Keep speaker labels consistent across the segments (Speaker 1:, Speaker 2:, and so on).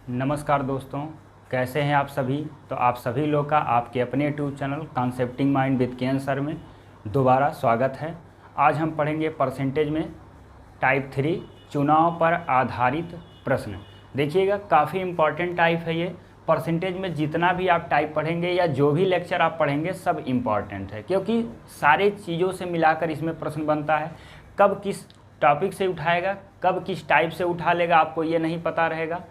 Speaker 1: नमस्कार दोस्तों, कैसे हैं आप सभी। तो आप सभी लोग का आपके अपने YouTube channel concepting mind with Kiran sir में दोबारा स्वागत है। आज हम पढ़ेंगे परसेंटेज में टाइप 3 चुनाव पर आधारित प्रश्न। देखिएगा, काफ़ी इम्पॉर्टेंट टाइप है ये। परसेंटेज में जितना भी आप टाइप पढ़ेंगे या जो भी लेक्चर आप पढ़ेंगे सब इम्पॉर्टेंट है, क्योंकि सारे चीज़ों से मिलाकर इसमें प्रश्न बनता है। कब किस टॉपिक से उठाएगा, कब किस टाइप से उठा लेगा, आपको ये नहीं पता रहेगा।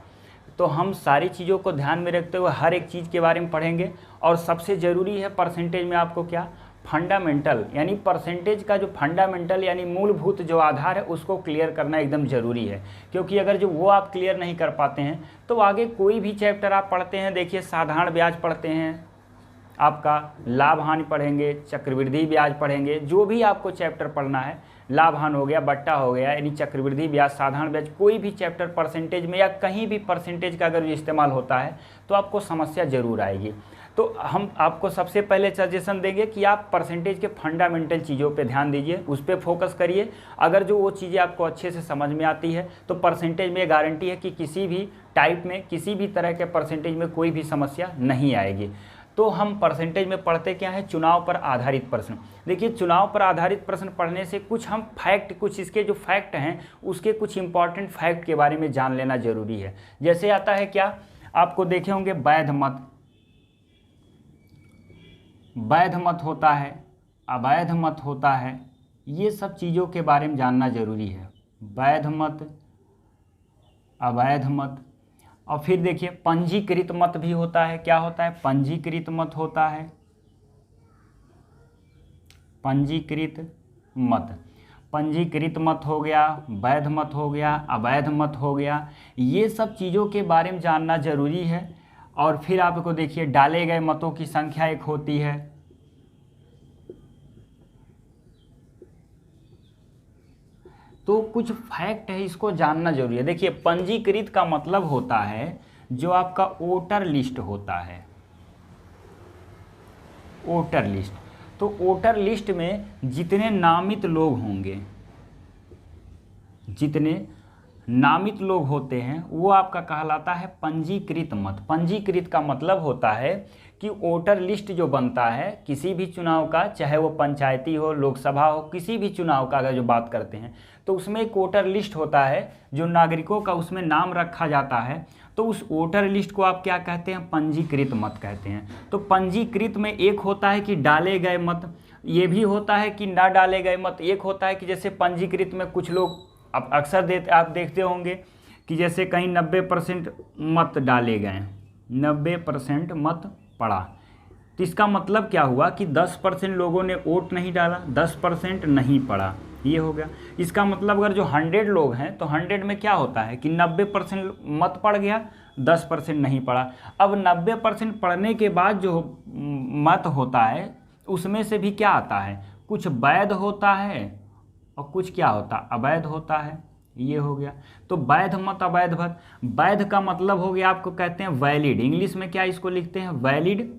Speaker 1: तो हम सारी चीज़ों को ध्यान में रखते हुए हर एक चीज़ के बारे में पढ़ेंगे। और सबसे ज़रूरी है परसेंटेज में आपको क्या, फंडामेंटल, यानी परसेंटेज का जो फंडामेंटल यानी मूलभूत जो आधार है उसको क्लियर करना एकदम ज़रूरी है। क्योंकि अगर जो वो आप क्लियर नहीं कर पाते हैं तो आगे कोई भी चैप्टर आप पढ़ते हैं, देखिए साधारण ब्याज पढ़ते हैं, आपका लाभ हानि पढ़ेंगे, चक्रवृद्धि ब्याज पढ़ेंगे, जो भी आपको चैप्टर पढ़ना है, लाभ हानि हो गया, बट्टा हो गया, यानी चक्रवृद्धि ब्याज, साधारण ब्याज, कोई भी चैप्टर परसेंटेज में या कहीं भी परसेंटेज का अगर इस्तेमाल होता है तो आपको समस्या ज़रूर आएगी। तो हम आपको सबसे पहले सजेशन देंगे कि आप परसेंटेज के फंडामेंटल चीज़ों पे ध्यान दीजिए, उस पर फोकस करिए। अगर जो वो चीज़ें आपको अच्छे से समझ में आती है तो परसेंटेज में गारंटी है कि किसी भी टाइप में, किसी भी तरह के परसेंटेज में कोई भी समस्या नहीं आएगी। तो हम परसेंटेज में पढ़ते क्या है, चुनाव पर आधारित प्रश्न। देखिए, चुनाव पर आधारित प्रश्न पढ़ने से कुछ हम फैक्ट, कुछ इसके जो फैक्ट हैं उसके कुछ इंपॉर्टेंट फैक्ट के बारे में जान लेना जरूरी है। जैसे आता है क्या, आपको देखे होंगे वैध मत, वैध मत होता है, अवैध मत होता है, ये सब चीज़ों के बारे में जानना जरूरी है। वैध मत, अवैध मत, और फिर देखिए पंजीकृत मत भी होता है। क्या होता है, पंजीकृत मत होता है, पंजीकृत मत। पंजीकृत मत हो गया, वैध मत हो गया, अवैध मत हो गया, ये सब चीज़ों के बारे में जानना जरूरी है। और फिर आपको देखिए डाले गए मतों की संख्या एक होती है, तो कुछ फैक्ट है, इसको जानना जरूरी है। देखिए, पंजीकृत का मतलब होता है जो आपका वोटर लिस्ट होता है, वोटर लिस्ट। तो वोटर लिस्ट में जितने नामित लोग होंगे, जितने नामित लोग होते हैं वो आपका कहलाता है पंजीकृत मत। पंजीकृत का मतलब होता है कि वोटर लिस्ट जो बनता है किसी भी चुनाव का, चाहे वो पंचायती हो, लोकसभा हो, किसी भी चुनाव का अगर जो बात करते हैं तो उसमें एक वोटर लिस्ट होता है जो नागरिकों का उसमें नाम रखा जाता है। तो उस वोटर लिस्ट को आप क्या कहते हैं, पंजीकृत मत कहते हैं। तो पंजीकृत में एक होता है कि डाले गए मत, ये भी होता है कि ना डाले गए मत। एक होता है कि जैसे पंजीकृत में कुछ लोग अब अक्सर आप देखते होंगे कि जैसे कहीं 90% मत डाले गए, 90% मत पड़ा, तो इसका मतलब क्या हुआ कि 10% लोगों ने वोट नहीं डाला, 10% नहीं पड़ा, ये हो गया। इसका मतलब अगर जो 100 लोग हैं तो 100 में क्या होता है कि 90% मत पड़ गया, 10% नहीं पड़ा। अब 90% पढ़ने के बाद जो मत होता है उसमें से भी क्या आता है, कुछ वैध होता है और कुछ क्या होता, अवैध होता है, ये हो गया। तो वैध मत, अवैध मत। वैध का मतलब हो गया, आपको कहते हैं वैलिड, इंग्लिश में क्या इसको लिखते हैं, वैलिड।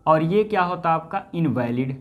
Speaker 1: और ये क्या होता है आपका, इनवैलिड,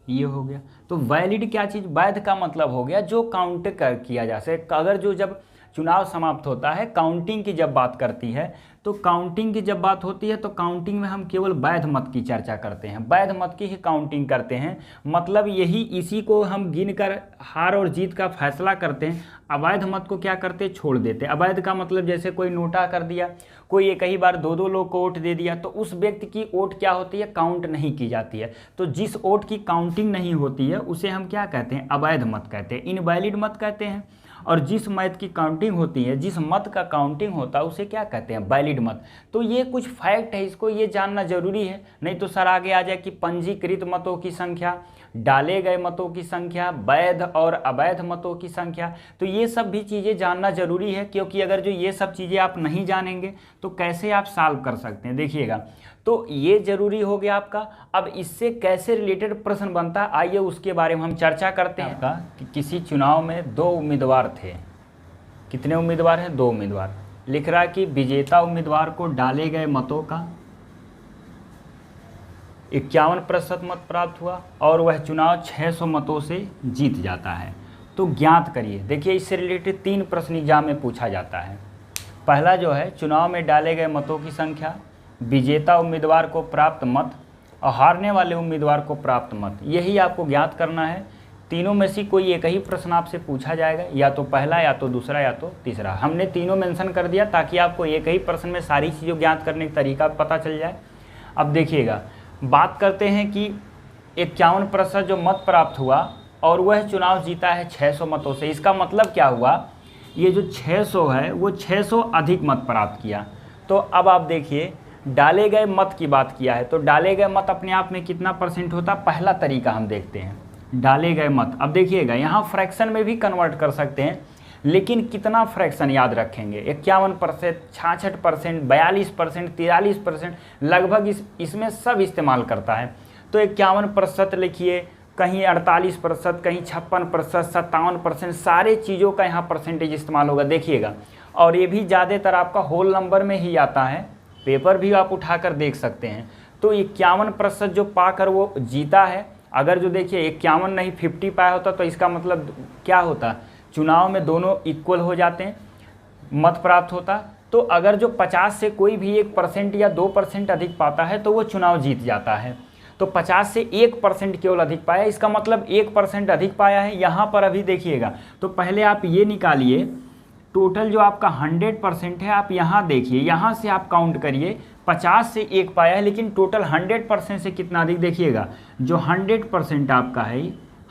Speaker 1: ये हो गया। तो वैलिड क्या चीज़, वैध का मतलब हो गया जो काउंट किया जा सके। अगर जो जब चुनाव समाप्त होता है, काउंटिंग की जब बात करती है, तो काउंटिंग की जब बात होती है तो काउंटिंग में हम केवल वैध मत की चर्चा करते हैं, वैध मत की ही काउंटिंग करते हैं। मतलब यही, इसी को हम गिनकर हार और जीत का फैसला करते हैं। अवैध मत को क्या करते, छोड़ देते। अवैध का मतलब जैसे कोई नोटा कर दिया, कोई एक ही बार दो लोग को वोट दे दिया, तो उस व्यक्ति की वोट क्या होती है, काउंट नहीं की जाती है। तो जिस वोट की काउंटिंग नहीं होती है उसे हम क्या कहते हैं, अवैध मत कहते हैं, इनवैलिड मत कहते हैं। और जिस मत की काउंटिंग होती है, जिस मत का काउंटिंग होता है उसे क्या कहते हैं, वैलिड मत। तो ये कुछ फैक्ट है, इसको ये जानना जरूरी है, नहीं तो सर आगे आ जाए कि पंजीकृत मतों की संख्या, डाले गए मतों की संख्या, वैध और अवैध मतों की संख्या। तो ये सब भी चीज़ें जानना जरूरी है, क्योंकि अगर जो ये सब चीज़ें आप नहीं जानेंगे तो कैसे आप सॉल्व कर सकते हैं। देखिएगा, तो ये जरूरी हो गया आपका। अब इससे कैसे रिलेटेड प्रश्न बनता है, आइए उसके बारे में हम चर्चा करते हैं। आपका कि किसी चुनाव में 2 उम्मीदवार थे, कितने उम्मीदवार हैं, 2 उम्मीदवार। लिख रहा है कि विजेता उम्मीदवार को डाले गए मतों का 51% मत प्राप्त हुआ और वह चुनाव 600 मतों से जीत जाता है। तो ज्ञात करिए। देखिए इससे रिलेटेड 3 प्रश्न एग्जाम में पूछा जाता है। पहला जो है, चुनाव में डाले गए मतों की संख्या, विजेता उम्मीदवार को प्राप्त मत और हारने वाले उम्मीदवार को प्राप्त मत, यही आपको ज्ञात करना है। तीनों में से कोई एक ही प्रश्न आपसे पूछा जाएगा, या तो पहला, या तो दूसरा, या तो तीसरा। हमने तीनों मेंशन कर दिया ताकि आपको एक ही प्रश्न में सारी चीज़ों ज्ञात करने का तरीका पता चल जाए। अब देखिएगा, बात करते हैं कि 51% जो मत प्राप्त हुआ और वह चुनाव जीता है 600 मतों से। इसका मतलब क्या हुआ, ये जो 600 है वो 600 अधिक मत प्राप्त किया। तो अब आप देखिए, डाले गए मत की बात किया है, तो डाले गए मत अपने आप में कितना परसेंट होता, पहला तरीका हम देखते हैं। डाले गए मत, अब देखिएगा यहाँ फ्रैक्शन में भी कन्वर्ट कर सकते हैं, लेकिन कितना फ्रैक्शन याद रखेंगे, 51%, 66%, 42%, 43%, लगभग इसमें सब इस्तेमाल करता है। तो 51% लिखिए, कहीं 48%, कहीं 56%, 57%, सारे चीज़ों का यहाँ परसेंटेज इस्तेमाल होगा, देखिएगा। और ये भी ज़्यादातर आपका होल नंबर में ही आता है, पेपर भी आप उठाकर देख सकते हैं। तो 51% जो पाकर वो जीता है। अगर जो देखिए 51 नहीं 50 पाया होता तो इसका मतलब क्या होता, चुनाव में दोनों इक्वल हो जाते हैं, मत प्राप्त होता। तो अगर जो 50 से कोई भी 1% या 2% अधिक पाता है तो वो चुनाव जीत जाता है। तो 50 से 1% केवल अधिक पाया, इसका मतलब 1% अधिक पाया है। यहाँ पर अभी देखिएगा, तो पहले आप ये निकालिए, टोटल जो आपका 100% है, आप यहाँ देखिए, यहाँ से आप काउंट करिए, 50 से 1 पाया है, लेकिन टोटल 100% से कितना अधिक, देखिएगा जो 100% आपका है,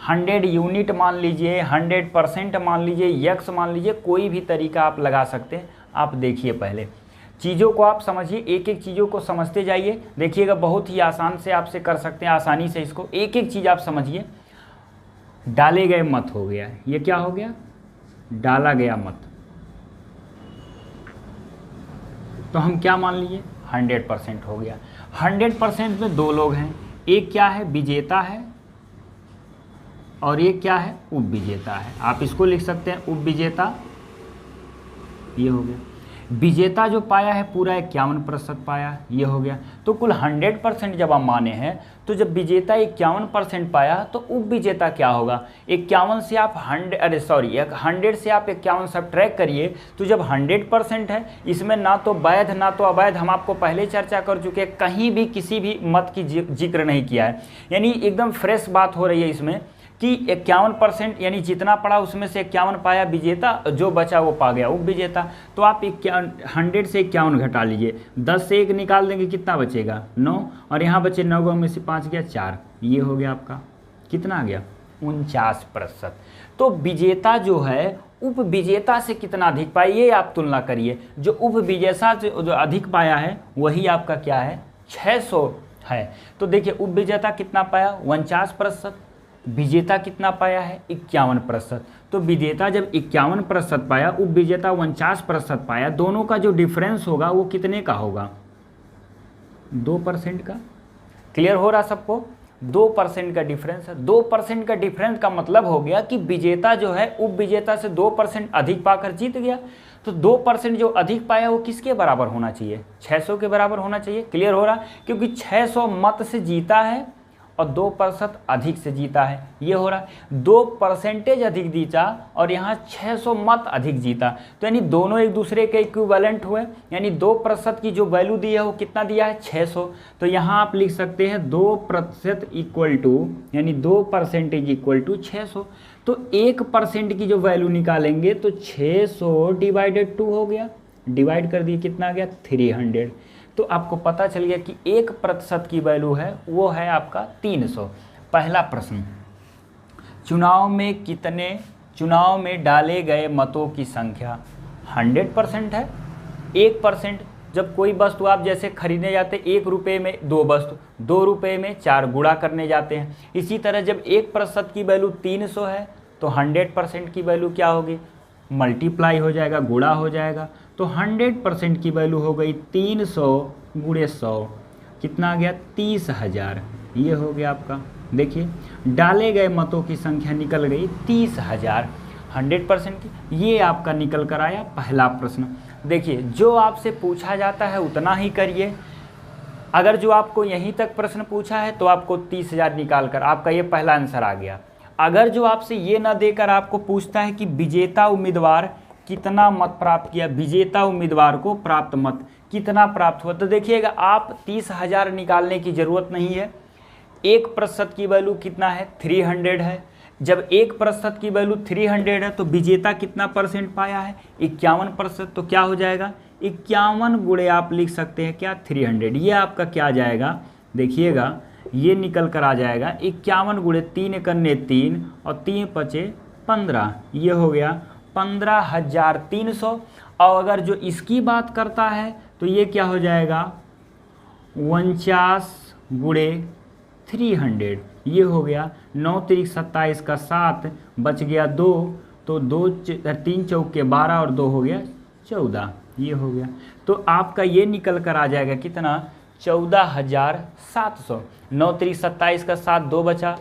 Speaker 1: 100 यूनिट मान लीजिए, 100% मान लीजिए, यक्स मान लीजिए, कोई भी तरीका आप लगा सकते हैं। आप देखिए, पहले चीज़ों को आप समझिए, एक एक चीज़ों को समझते जाइए। देखिएगा बहुत ही आसान से आपसे कर सकते हैं, आसानी से इसको एक एक चीज़ आप समझिए। डाले गए मत हो गया, ये क्या हो गया, डाला गया मत, तो हम क्या मान लीजिए 100% हो गया। 100% में 2 लोग हैं, एक क्या है, विजेता है, और एक क्या है, उपविजेता है। आप इसको लिख सकते हैं उपविजेता, ये हो गया। विजेता जो पाया है पूरा 51% पाया, ये हो गया। तो कुल 100% जब आप माने हैं, तो जब विजेता 51% पाया तो उपविजेता क्या होगा, 51 से आप 100 से आप 51 सब्ट्रैक्ट करिए, तो जब 100% है, इसमें ना तो वैध ना तो अवैध, हम आपको पहले चर्चा कर चुके हैं, कहीं भी किसी भी मत की जिक्र नहीं किया है। यानी एकदम फ्रेश बात हो रही है इसमें कि 51% यानी जितना पड़ा उसमें से 51 पाया विजेता, जो बचा वो पा गया उपविजेता। तो आप 100 से 51 घटा लीजिए, 10 से 1 निकाल देंगे, कितना बचेगा 9, और यहाँ बचे 9 में से 5 गया 4, ये हो गया आपका, कितना आ गया 49%। तो विजेता जो है उपविजेता से कितना अधिक पाया, ये आप तुलना करिए। जो उपविजेता से जो अधिक पाया है वही आपका क्या है, 600 है। तो देखिए उपविजेता कितना पाया 49%, विजेता कितना पाया है 51%। तो विजेता जब 51% पाया, उपविजेता 49% पाया, दोनों का जो डिफरेंस होगा वो कितने का होगा, 2% का। क्लियर हो रहा सबको, 2% का डिफरेंस है। 2% का डिफरेंस का मतलब हो गया कि विजेता जो है उपविजेता से 2% अधिक पाकर जीत गया। तो 2% जो अधिक पाया वो किसके बराबर होना चाहिए, 600 के बराबर होना चाहिए। क्लियर हो रहा, क्योंकि 600 मत से जीता है और 2% अधिक से जीता है, ये हो रहा। 2% अधिक जीता और यहाँ 600 मत अधिक जीता, तो यानी दोनों एक दूसरे के इक्विवेलेंट हुए। यानी 2% की जो वैल्यू दी है वो कितना दिया है 600। तो यहाँ आप लिख सकते हैं 2% इक्वल टू, यानी 2% इक्वल टू 600। तो 1% की जो वैल्यू निकालेंगे तो 600 डिवाइडेड 2 हो गया, डिवाइड कर दिए, कितना आ गया 300। तो आपको पता चल गया कि 1% की वैल्यू है वो है आपका 300। पहला प्रश्न, चुनाव में डाले गए मतों की संख्या 100% है। 1% जब कोई वस्तु आप जैसे खरीदने जाते 1 रुपये में 2 वस्तु, 2 रुपये में 4 गुणा करने जाते हैं। इसी तरह जब 1% की वैल्यू 300 है तो 100% की वैल्यू क्या होगी, मल्टीप्लाई हो जाएगा, गुणा हो जाएगा। तो 100% की वैल्यू हो गई 300 गुणे 100, कितना आ गया 30,000, ये हो गया आपका। देखिए डाले गए मतों की संख्या निकल गई 30,000 100% की, ये आपका निकल कर आया पहला प्रश्न। देखिए जो आपसे पूछा जाता है उतना ही करिए। अगर जो आपको यहीं तक प्रश्न पूछा है तो आपको 30,000 निकाल कर आपका ये पहला आंसर आ गया। अगर जो आपसे ये ना देकर आपको पूछता है कि विजेता उम्मीदवार कितना मत प्राप्त किया, विजेता उम्मीदवार को प्राप्त मत कितना प्राप्त हुआ, तो देखिएगा आप 30,000 निकालने की ज़रूरत नहीं है। 1% की वैल्यू कितना है, 300 है। जब 1% की वैल्यू 300 है तो विजेता कितना परसेंट पाया है, 51%। तो क्या हो जाएगा, 51 गुणे आप लिख सकते हैं क्या, 300। ये आपका क्या आ जाएगा, देखिएगा ये निकल कर आ जाएगा 51 गुणे 3 कन्ने 3 और 3 पचे 15, ये हो गया 15,300। और अगर जो इसकी बात करता है तो ये क्या हो जाएगा, 49 गुणे 300, ये हो गया 9 तिरिक 27 का 7 बच गया 2, तो 3 चौके 12 और 2 हो गया 14, ये हो गया। तो आपका ये निकल कर आ जाएगा कितना, 14,700। 9 तिरिक 27 का 7, 2 बचा,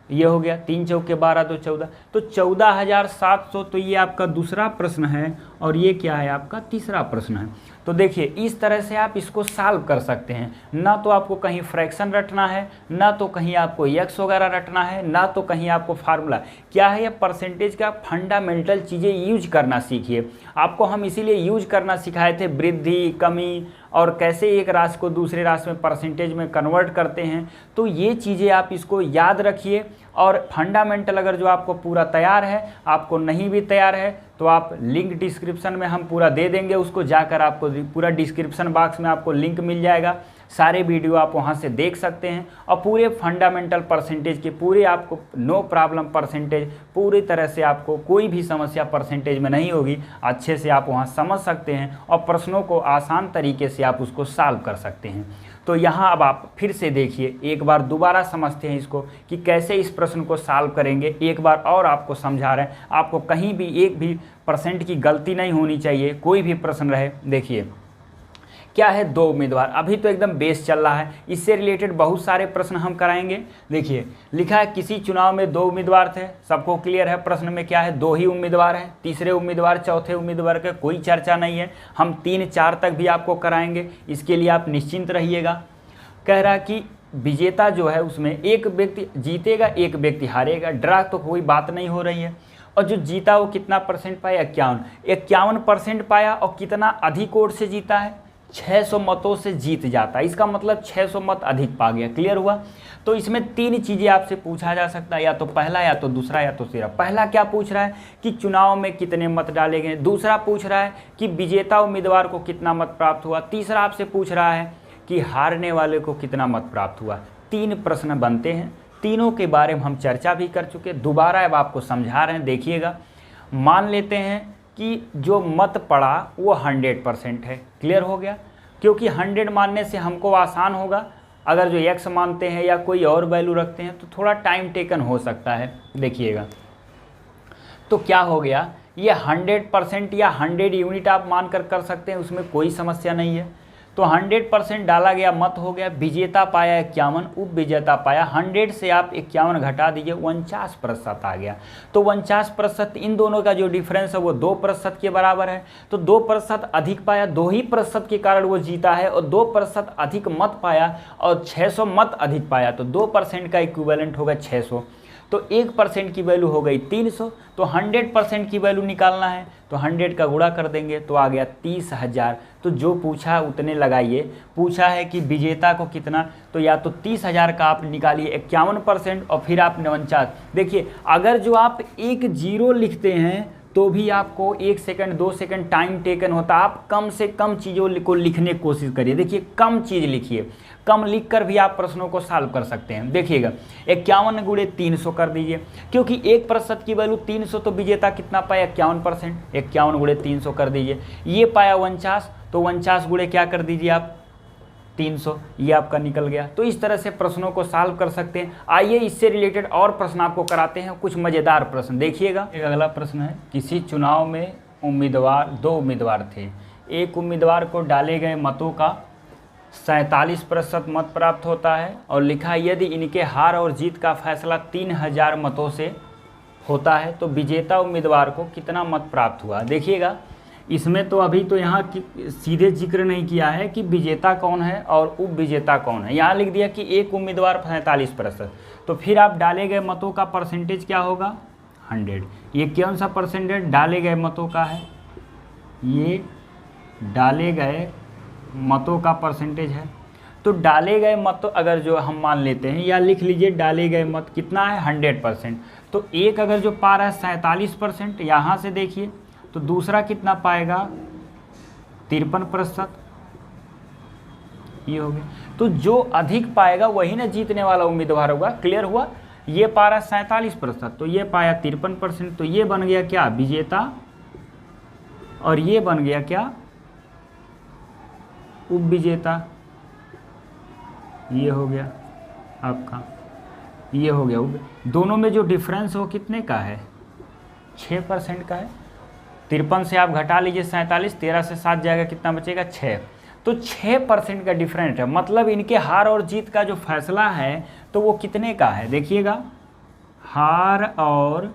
Speaker 1: ये हो गया 3 चौके 12 2 14, तो 14,700। तो ये आपका दूसरा प्रश्न है और ये क्या है, आपका तीसरा प्रश्न है। तो देखिए इस तरह से आप इसको सॉल्व कर सकते हैं। ना तो आपको कहीं फ्रैक्शन रटना है, ना तो कहीं आपको एक्स वगैरह रटना है, ना तो कहीं आपको फार्मूला क्या है, ये परसेंटेज का फंडामेंटल चीज़ें यूज करना सीखिए। आपको हम इसीलिए यूज करना सिखाए थे, वृद्धि कमी और कैसे एक राशि को दूसरे राशि में परसेंटेज में कन्वर्ट करते हैं। तो ये चीज़ें आप इसको याद रखिए। और फंडामेंटल अगर जो आपको पूरा तैयार है, आपको नहीं भी तैयार है, तो आप लिंक डिस्क्रिप्शन में हम पूरा दे देंगे, उसको जाकर आपको पूरा डिस्क्रिप्शन बॉक्स में आपको लिंक मिल जाएगा। सारे वीडियो आप वहां से देख सकते हैं और पूरे फंडामेंटल परसेंटेज के पूरे आपको नो प्रॉब्लम परसेंटेज, पूरी तरह से आपको कोई भी समस्या परसेंटेज में नहीं होगी। अच्छे से आप वहां समझ सकते हैं और प्रश्नों को आसान तरीके से आप उसको सॉल्व कर सकते हैं। तो यहाँ अब आप फिर से देखिए, एक बार दोबारा समझते हैं इसको कि कैसे इस प्रश्न को सॉल्व करेंगे। एक बार और आपको समझा रहे हैं, आपको कहीं भी 1% की गलती नहीं होनी चाहिए, कोई भी प्रश्न रहे। देखिए क्या है, 2 उम्मीदवार, अभी तो एकदम बेस चल रहा है, इससे रिलेटेड बहुत सारे प्रश्न हम कराएंगे। देखिए लिखा है किसी चुनाव में 2 उम्मीदवार थे, सबको क्लियर है। प्रश्न में क्या है, 2 ही उम्मीदवार हैं, तीसरे उम्मीदवार चौथे उम्मीदवार का कोई चर्चा नहीं है। हम 3 4 तक भी आपको कराएंगे, इसके लिए आप निश्चिंत रहिएगा। कह रहा कि विजेता जो है उसमें एक व्यक्ति जीतेगा, एक व्यक्ति हारेगा, ड्रा तो कोई बात नहीं हो रही है। और जो जीता वो कितना परसेंट पाया, 51% पाया। और कितना अधिक वोट से जीता है, 600 मतों से जीत जाता है, इसका मतलब 600 मत अधिक पा गया। क्लियर हुआ। तो इसमें 3 चीज़ें आपसे पूछा जा सकता है, या तो पहला, या तो दूसरा, या तो तीसरा। पहला क्या पूछ रहा है कि चुनाव में कितने मत डाले गए, दूसरा पूछ रहा है कि विजेता उम्मीदवार को कितना मत प्राप्त हुआ, तीसरा आपसे पूछ रहा है कि हारने वाले को कितना मत प्राप्त हुआ। 3 प्रश्न बनते हैं, तीनों के बारे में हम चर्चा भी कर चुके, दोबारा अब आपको समझा रहे हैं। देखिएगा, मान लेते हैं कि जो मत पड़ा वो 100% है। क्लियर हो गया, क्योंकि 100 मानने से हमको आसान होगा। अगर जो x मानते हैं या कोई और वैल्यू रखते हैं तो थोड़ा टाइम टेकन हो सकता है। देखिएगा तो क्या हो गया, ये 100% या 100 यूनिट आप मानकर कर सकते हैं, उसमें कोई समस्या नहीं है। तो 100% डाला गया, मत हो गया, विजेता पाया 51, उप विजेता पाया। 100 से आप 51 घटा दीजिए, 49% आ गया। तो 49%, इन दोनों का जो डिफरेंस है वो 2% के बराबर है। तो 2% अधिक पाया, 2 ही प्रतिशत के कारण वो जीता है, और 2% अधिक मत पाया और 600 मत अधिक पाया, तो 2% का इक्विवेलेंट होगा 600। तो 1% की वैल्यू हो गई 300। तो 100% की वैल्यू निकालना है तो 100 का गुणा कर देंगे तो आ गया 30,000। तो जो पूछा उतने लगाइए। पूछा है कि विजेता को कितना, तो या तो 30,000 का आप निकालिए 51% और फिर आप 49। देखिए अगर जो आप 1 0 लिखते हैं तो भी आपको 1 सेकंड 2 सेकंड टाइम टेकन होता। आप कम से कम चीज़ों को लिखने की कोशिश करिए। देखिए कम चीज़ लिखिए, कम लिखकर भी आप प्रश्नों को सॉल्व कर सकते हैं। देखिएगा 51 गुणे 300 कर दीजिए, क्योंकि 1% की वैल्यू 300, तो विजेता कितना पाया 51%। 51 गुणे 300 कर दीजिए, ये पाया 49, तो 49 गुणे क्या कर दीजिए आप 300, ये आपका निकल गया। तो इस तरह से प्रश्नों को सॉल्व कर सकते हैं। आइए इससे रिलेटेड और प्रश्न आपको कराते हैं, कुछ मज़ेदार प्रश्न। देखिएगा एक अगला प्रश्न है, किसी चुनाव में 2 उम्मीदवार थे। एक उम्मीदवार को डाले गए मतों का 47% मत प्राप्त होता है, और लिखा यदि इनके हार और जीत का फैसला 3000 मतों से होता है तो विजेता उम्मीदवार को कितना मत प्राप्त हुआ। देखिएगा इसमें तो अभी तो यहाँ सीधे जिक्र नहीं किया है कि विजेता कौन है और उप विजेता कौन है। यहाँ लिख दिया कि एक उम्मीदवार 47%, तो फिर आप डाले गए मतों का परसेंटेज क्या होगा 100। ये कौन सा परसेंटेज डाले गए मतों का है, ये डाले गए मतों का परसेंटेज है। तो डाले गए मत तो अगर जो हम मान लेते हैं, या लिख लीजिए डाले गए मत कितना है 100%, तो एक अगर जो पा रहा है 47%, यहाँ से देखिए तो दूसरा कितना पाएगा 53%, ये हो गया। तो जो अधिक पाएगा वही ना जीतने वाला उम्मीदवार होगा। क्लियर हुआ। ये पा रहा है 47%, तो ये पाया 53%, तो ये बन गया क्या विजेता, और ये बन गया क्या उप विजेता। ये हो गया आपका, ये हो गया दोनों में जो डिफरेंस हो कितने का है 6% का है। 53 से आप घटा लीजिए 47, 13 से 7 जाएगा, कितना बचेगा 6। तो 6% का डिफरेंस है, मतलब इनके हार और जीत का जो फैसला है तो वो कितने का है देखिएगा, हार और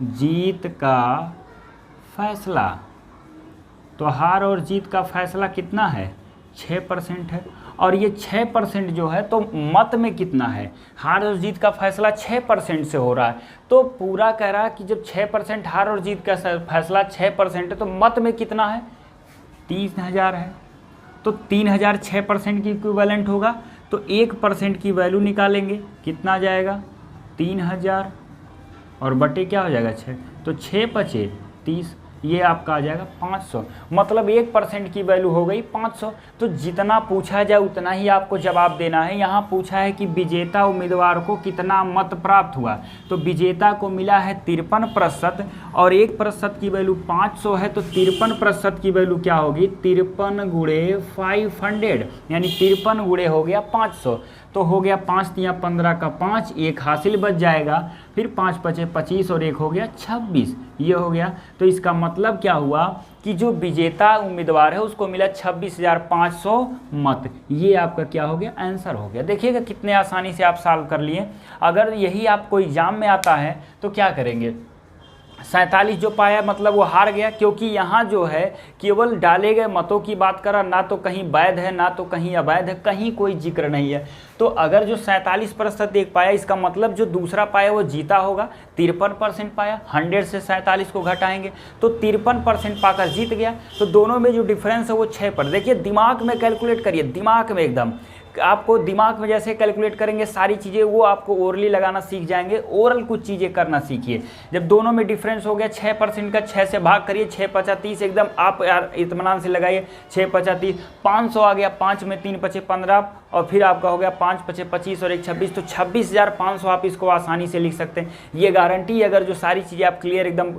Speaker 1: जीत का फैसला। तो हार और जीत का फैसला कितना है 6% है, और ये 6% जो है तो मत में कितना है, हार और जीत का फैसला 6% से हो रहा है। तो पूरा कह रहा है कि जब 6% हार और जीत का फैसला 6% है तो मत में कितना है 30,000 है। तो 3,000 6% की इक्विवेलेंट होगा, तो 1% की वैल्यू निकालेंगे, कितना आ जाएगा 3,000 और बटे क्या हो जाएगा 6, तो 6 पचे 30, ये आपका आ जाएगा 500। मतलब 1% की वैल्यू हो गई 500। तो जितना पूछा जाए उतना ही आपको जवाब देना है। यहाँ पूछा है कि विजेता उम्मीदवार को कितना मत प्राप्त हुआ, तो विजेता को मिला है 53%, और 1% की वैल्यू 500 है, तो 53% की वैल्यू क्या होगी 53 गुणे 500, यानी 53 गुणे हो गया 500। तो हो गया 5 तिया 15 का 5, एक हासिल बच जाएगा, फिर 5 पचे 25 और एक हो गया 26, ये हो गया। तो इसका मतलब क्या हुआ कि जो विजेता उम्मीदवार है उसको मिला 26,500 मत। ये आपका क्या हो गया आंसर हो गया। देखिएगा कितने आसानी से आप सॉल्व कर लिए। अगर यही आपको एग्जाम में आता है तो क्या करेंगे, 47 जो पाया मतलब वो हार गया, क्योंकि यहाँ जो है केवल डाले गए मतों की बात करा, ना तो कहीं वैध है ना तो कहीं अवैध है, कहीं कोई जिक्र नहीं है। तो अगर जो 47% एक पाया, इसका मतलब जो दूसरा पाया वो जीता होगा। 53% पाया, 100 से 47 को घटाएंगे तो 53% पाकर जीत गया। तो दोनों में जो डिफरेंस है वो 6 पर। देखिए दिमाग में कैलकुलेट करिए, दिमाग में एकदम आपको दिमाग में जैसे कैलकुलेट करेंगे सारी चीज़ें वो आपको ओरली लगाना सीख जाएंगे। ओरल कुछ चीज़ें करना सीखिए। जब दोनों में डिफरेंस हो गया 6% का, 6 से भाग करिए, 6 पचा 30, एकदम आप यार इत्मीनान से लगाइए। 6 पचा 30, 500 आ गया, 5 में 3 पचे 15, और फिर आपका हो गया 5 पचे 25 और 1 26, तो 26,500 आप इसको आसानी से लिख सकते हैं। ये गारंटी, अगर जो सारी चीज़ें आप क्लियर एकदम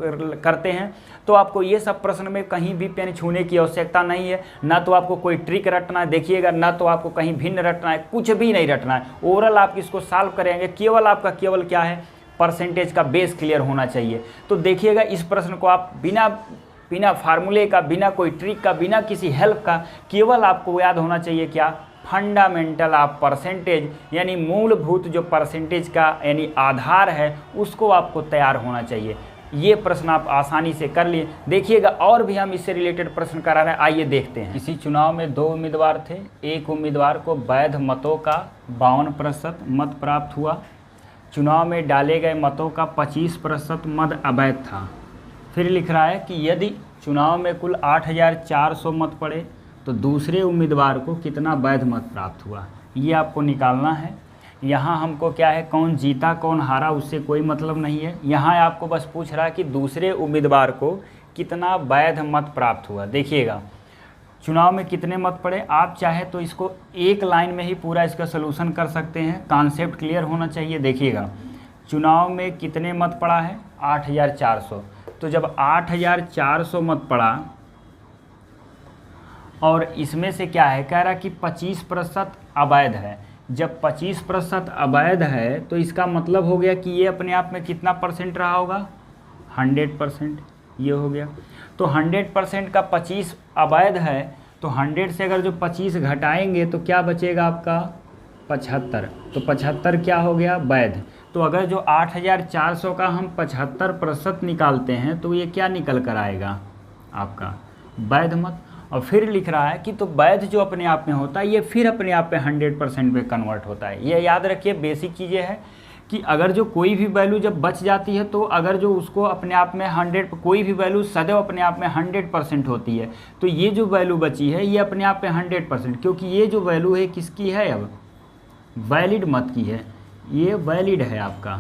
Speaker 1: करते हैं तो आपको ये सब प्रश्न में कहीं भी पेन छूने की आवश्यकता नहीं है। ना तो आपको कोई ट्रिक रटना है, देखिएगा, ना तो आपको कहीं भिन्न रटना है, कुछ भी नहीं रटना है। ओरल आप इसको सॉल्व करेंगे, केवल आपका केवल क्या है परसेंटेज का बेस क्लियर होना चाहिए। तो देखिएगा इस प्रश्न को आप बिना फार्मूले का, बिना कोई ट्रिक का, बिना किसी हेल्प का, केवल आपको याद होना चाहिए क्या, फंडामेंटल ऑफ परसेंटेज, यानी मूलभूत जो परसेंटेज का यानी आधार है उसको आपको तैयार होना चाहिए। ये प्रश्न आप आसानी से कर लिए। देखिएगा और भी हम इससे रिलेटेड प्रश्न करा रहे हैं, आइए देखते हैं। इसी चुनाव में 2 उम्मीदवार थे। एक उम्मीदवार को वैध मतों का 52% मत प्राप्त हुआ। चुनाव में डाले गए मतों का 25% मत अवैध था। फिर लिख रहा है कि यदि चुनाव में कुल 8,400 मत पड़े तो दूसरे उम्मीदवार को कितना वैध मत प्राप्त हुआ, ये आपको निकालना है। यहाँ हमको क्या है, कौन जीता कौन हारा उससे कोई मतलब नहीं है। यहाँ आपको बस पूछ रहा है कि दूसरे उम्मीदवार को कितना वैध मत प्राप्त हुआ। देखिएगा चुनाव में कितने मत पड़े, आप चाहे तो इसको एक लाइन में ही पूरा इसका सलूशन कर सकते हैं, कॉन्सेप्ट क्लियर होना चाहिए। देखिएगा चुनाव में कितने मत पड़ा है 8,400, तो जब 8,400 मत पड़ा और इसमें से क्या है, कह रहा कि 25% अवैध है। जब 25% अवैध है तो इसका मतलब हो गया कि ये अपने आप में कितना परसेंट रहा होगा 100%, ये हो गया। तो 100% का 25 अवैध है, तो 100 से अगर जो 25 घटाएंगे तो क्या बचेगा आपका 75, तो 75 क्या हो गया वैध। तो अगर जो 8400 का हम 75% निकालते हैं तो ये क्या निकल कर आएगा आपका वैध मत। और फिर लिख रहा है कि तो वैध जो अपने आप में होता है ये फिर अपने आप में 100% पे कन्वर्ट होता है। ये याद रखिए, बेसिक चीज़ें हैं कि अगर जो कोई भी वैल्यू जब बच जाती है तो अगर जो उसको अपने आप में 100, कोई भी वैल्यू सदैव अपने आप में 100% होती है, तो ये जो वैल्यू बची है ये अपने आप में 100%, क्योंकि ये जो वैल्यू है किसकी है, अब वैलिड मत की है, ये वैलिड है आपका,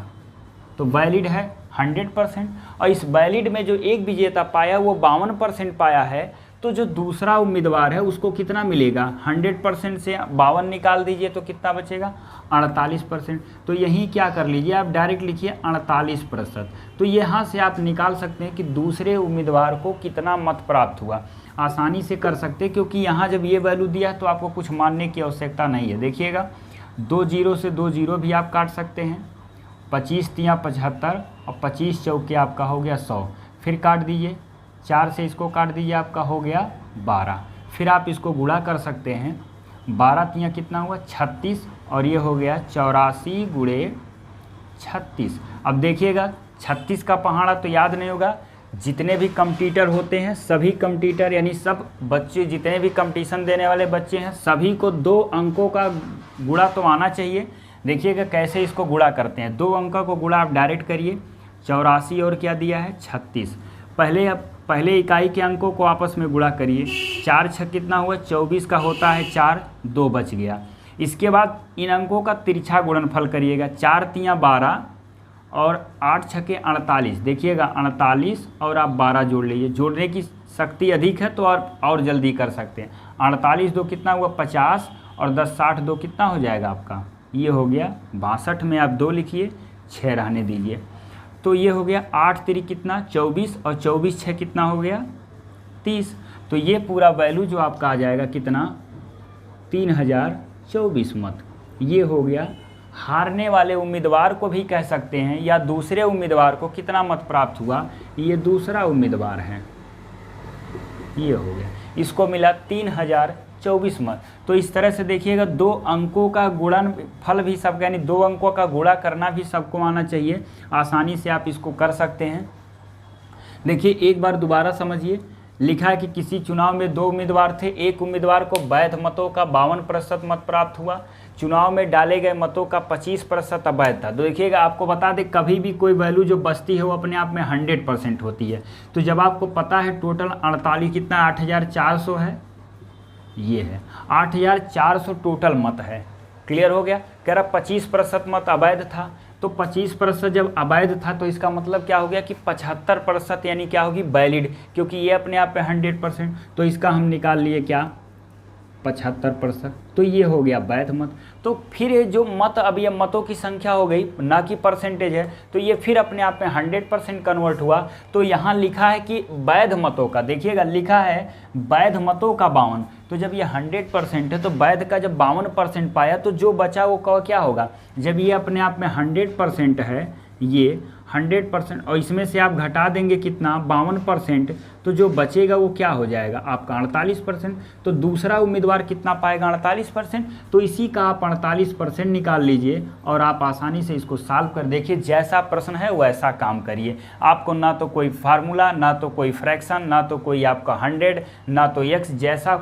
Speaker 1: तो वैलिड है 100%। और इस वैलिड में जो एक विजेता पाया वो 52% पाया है, तो जो दूसरा उम्मीदवार है उसको कितना मिलेगा, 100% से 52 निकाल दीजिए तो कितना बचेगा, 48%। तो यही क्या कर लीजिए आप, डायरेक्ट लिखिए 48%। तो यहाँ से आप निकाल सकते हैं कि दूसरे उम्मीदवार को कितना मत प्राप्त हुआ, आसानी से कर सकते हैं, क्योंकि यहाँ जब ये वैल्यू दिया है तो आपको कुछ मानने की आवश्यकता नहीं है। देखिएगा 2 0 से 2 0 भी आप काट सकते हैं, 25 तिया 75 और 25 चौके आपका हो गया 100, फिर काट दीजिए, 4 से इसको काट दीजिए, आपका हो गया 12। फिर आप इसको गुणा कर सकते हैं, 12 तिया कितना हुआ 36, और ये हो गया 84 गुणे 36। अब देखिएगा 36 का पहाड़ा तो याद नहीं होगा, जितने भी कम्पटीटर होते हैं सभी कम्पटीटर यानी सब बच्चे जितने भी कंपटीशन देने वाले बच्चे हैं सभी को 2 अंकों का गुणा तो आना चाहिए। देखिएगा कैसे इसको गुणा करते हैं, 2 अंकों को गुणा आप डायरेक्ट करिए, 84 और क्या दिया है 36, पहले इकाई के अंकों को आपस में गुणा करिए, 4 6 कितना हुआ 24 का होता है 4, 2 बच गया। इसके बाद इन अंकों का तिरछा गुणनफल करिएगा, 4 तिया 12 और 8 6 48, देखिएगा 48 और आप 12 जोड़ लीजिए, जोड़ने की शक्ति अधिक है तो और जल्दी कर सकते हैं। 48 2 कितना हुआ 50 और 10 60 2 कितना हो जाएगा आपका, ये हो गया 62 में आप 2 लिखिए, 6 रहने दीजिए, तो ये हो गया 8 3 कितना 24 और 24 6 कितना हो गया 30। तो ये पूरा वैल्यू जो आपका आ जाएगा कितना 3024 मत। ये हो गया, हारने वाले उम्मीदवार को भी कह सकते हैं या दूसरे उम्मीदवार को कितना मत प्राप्त हुआ, ये दूसरा उम्मीदवार है, ये हो गया, इसको मिला 3024 मत। तो इस तरह से देखिएगा 2 अंकों का गुणन फल भी सबका यानी 2 अंकों का गुणा करना भी सबको आना चाहिए, आसानी से आप इसको कर सकते हैं। देखिए एक बार दोबारा समझिए, लिखा है कि किसी चुनाव में 2 उम्मीदवार थे, एक उम्मीदवार को वैध मतों का 52% मत प्राप्त हुआ, चुनाव में डाले गए मतों का 25% अवैध था। तो देखिएगा आपको बता दें कभी भी कोई वैल्यू जो बचती है वो अपने आप में 100% होती है। तो जब आपको पता है टोटल 48 कितना 8400 है, ये है 8400 टोटल मत है, क्लियर हो गया। कह रहा 25% मत अवैध था, तो 25% जब अवैध था तो इसका मतलब क्या हो गया कि 75% यानी क्या होगी वैलिड, क्योंकि ये अपने आप में 100%, तो इसका हम निकाल लिए क्या 75%, तो ये हो गया वैध मत। तो फिर ये जो मत, अब ये मतों की संख्या हो गई ना कि परसेंटेज है, तो ये फिर अपने आप में 100% कन्वर्ट हुआ। तो यहाँ लिखा है कि वैध मतों का, देखिएगा लिखा है वैध मतों का 52, तो जब ये 100% है तो वैध का जब 52% पाया तो जो बचा वो क्या होगा, जब ये अपने आप में 100% है, ये 100% और इसमें से आप घटा देंगे कितना 52%, तो जो बचेगा वो क्या हो जाएगा आपका 48%। तो दूसरा उम्मीदवार कितना पाएगा 48%, तो इसी का आप 48% निकाल लीजिए और आप आसानी से इसको सॉल्व कर देखिए। जैसा प्रश्न है वैसा काम करिए, आपको ना तो कोई फार्मूला, ना तो कोई फ्रैक्शन, ना तो कोई आपका 100, ना तो x, जैसा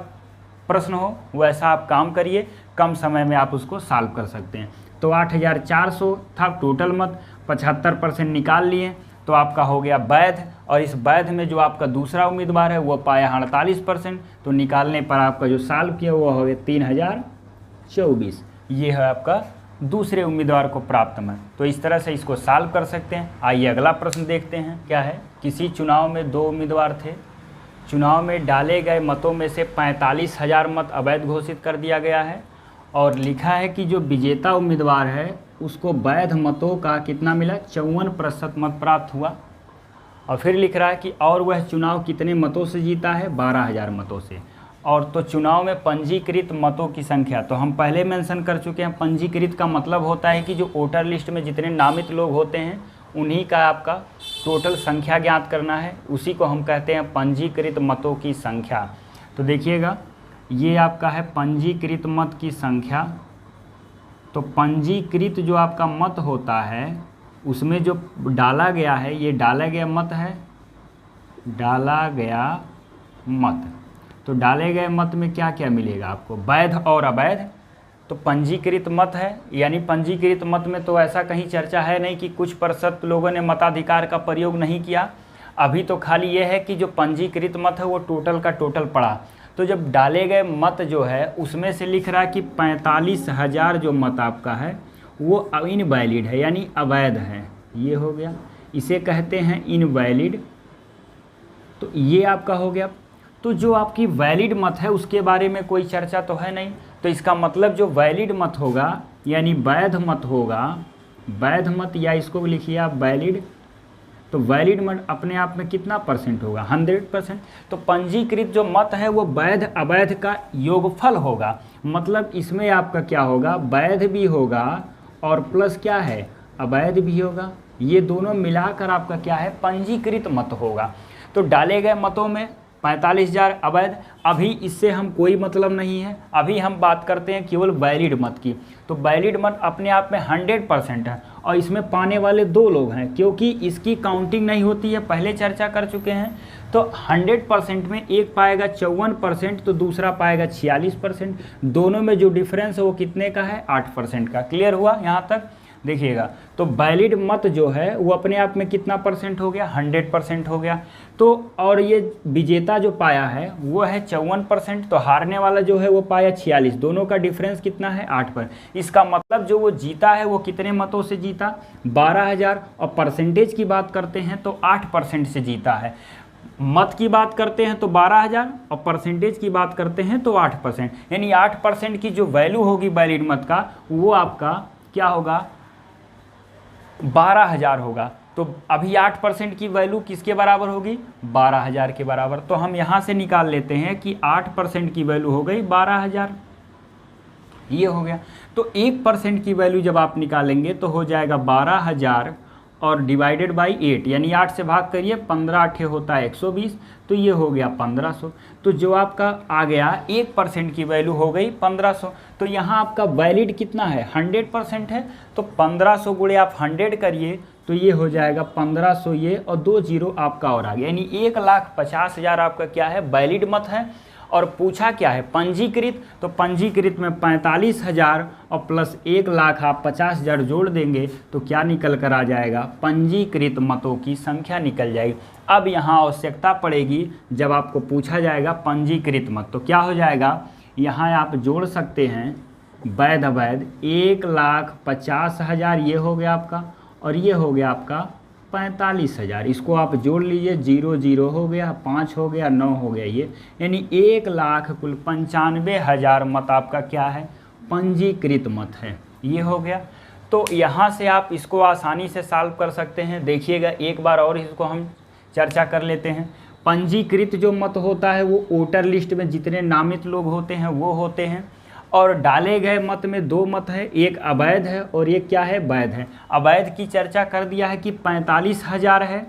Speaker 1: प्रश्न हो वैसा आप काम करिए, कम समय में आप उसको सॉल्व कर सकते हैं। तो 8400 था टोटल मत, 75% निकाल लिए तो आपका हो गया वैध, और इस वैध में जो आपका दूसरा उम्मीदवार है वो पाया 48%, तो निकालने पर आपका जो सॉल्व किया हुआ हो गया 3024। ये है आपका दूसरे उम्मीदवार को प्राप्त मत। तो इस तरह से इसको सॉल्व कर सकते हैं। आइए अगला प्रश्न देखते हैं क्या है। किसी चुनाव में 2 उम्मीदवार थे, चुनाव में डाले गए मतों में से 45,000 मत अवैध घोषित कर दिया गया है, और लिखा है कि जो विजेता उम्मीदवार है उसको वैध मतों का कितना मिला 54% मत प्राप्त हुआ। और फिर लिख रहा है कि और वह चुनाव कितने मतों से जीता है 12,000 मतों से। और तो चुनाव में पंजीकृत मतों की संख्या तो हम पहले मेंशन कर चुके हैं। पंजीकृत का मतलब होता है कि जो वोटर लिस्ट में जितने नामित लोग होते हैं उन्हीं का आपका टोटल संख्या ज्ञात करना है, उसी को हम कहते हैं पंजीकृत मतों की संख्या। तो देखिएगा ये आपका है पंजीकृत मत की संख्या, तो पंजीकृत जो आपका मत होता है उसमें जो डाला गया है, ये डाला गया मत है, डाला गया मत। तो डाले गए मत में क्या क्या मिलेगा आपको, वैध और अवैध। तो पंजीकृत मत है, यानी पंजीकृत मत में तो ऐसा कहीं चर्चा है नहीं कि कुछ प्रतिशत लोगों ने मताधिकार का प्रयोग नहीं किया। अभी तो खाली ये है कि जो पंजीकृत मत है वो टोटल का टोटल पड़ा। तो जब डाले गए मत जो है उसमें से लिख रहा है कि 45,000 जो मत आपका है वो इनवैलिड है, यानी अवैध है। ये हो गया, इसे कहते हैं इनवैलिड। तो ये आपका हो गया। तो जो आपकी वैलिड मत है उसके बारे में कोई चर्चा तो है नहीं, तो इसका मतलब जो वैलिड मत होगा यानी वैध मत होगा, वैध मत, या इसको लिखिए आप वैलिड। तो वैलिड मत अपने आप में कितना परसेंट होगा, 100%। तो पंजीकृत जो मत है वो वैध अवैध का योगफल होगा। मतलब इसमें आपका क्या होगा, वैध भी होगा और प्लस क्या है, अवैध भी होगा। ये दोनों मिलाकर आपका क्या है, पंजीकृत मत होगा। तो डाले गए मतों में 45,000 अवैध। अभी इससे हम कोई मतलब नहीं है, अभी हम बात करते हैं केवल वैलिड मत की। तो वैलिड मत अपने आप में 100% है और इसमें पाने वाले 2 लोग हैं, क्योंकि इसकी काउंटिंग नहीं होती है, पहले चर्चा कर चुके हैं। तो 100% में एक पाएगा 54%, तो दूसरा पाएगा 46%। दोनों में जो डिफरेंस है वो कितने का है, 8% का। क्लियर हुआ यहाँ तक, देखिएगा। तो वैलिड मत जो है वो अपने आप में कितना परसेंट हो गया, 100% हो गया। तो और ये विजेता जो पाया है वो है 54%, तो हारने वाला जो है वो पाया 46। दोनों का डिफरेंस कितना है, 8%। इसका मतलब जो वो जीता है वो कितने मतों से जीता, 12,000। और परसेंटेज की बात करते हैं तो 8% से जीता है। मत की बात करते हैं तो 12,000 और परसेंटेज की बात करते हैं तो 8%, यानी 8% की जो वैल्यू होगी वैलिड मत का वो आपका क्या होगा, 12,000 होगा। तो अभी 8% की वैल्यू किसके बराबर होगी, 12,000 के बराबर। तो हम यहाँ से निकाल लेते हैं कि 8% की वैल्यू हो गई 12,000, ये हो गया। तो 1% की वैल्यू जब आप निकालेंगे तो हो जाएगा 12,000 और डिवाइडेड बाई 8, यानी 8 से भाग करिए, 15 8 होता है 120, तो ये हो गया 1500। तो जो आपका आ गया 1% की वैल्यू हो गई 1500। तो यहाँ आपका वैलिड कितना है, 100% है। तो 1500 गुणे आप 100 करिए तो ये हो जाएगा 1500, ये और 2 जीरो आपका और आ गया, यानी 1,50,000 आपका क्या है, वैलिड मत है। और पूछा क्या है, पंजीकृत। तो पंजीकृत में 45,000 और प्लस 1,00,000 आप 50,000 जोड़ देंगे तो क्या निकल कर आ जाएगा, पंजीकृत मतों की संख्या निकल जाएगी। अब यहाँ आवश्यकता पड़ेगी जब आपको पूछा जाएगा पंजीकृत मत, तो क्या हो जाएगा, यहाँ आप जोड़ सकते हैं वैध अवैध। 1,50,000 ये हो गया आपका, और ये हो गया आपका 45,000। इसको आप जोड़ लीजिए, 0 0 हो गया, 5 हो गया, 9 हो गया, ये यानी 1,00,000 कुल 95,000 मत आपका क्या है, पंजीकृत मत है। ये हो गया। तो यहाँ से आप इसको आसानी से सॉल्व कर सकते हैं। देखिएगा एक बार और इसको हम चर्चा कर लेते हैं। पंजीकृत जो मत होता है वो वोटर लिस्ट में जितने नामित लोग होते हैं वो होते हैं, और डाले गए मत में 2 मत है, एक अवैध है और एक क्या है, वैध है। अवैध की चर्चा कर दिया है कि 45,000 है,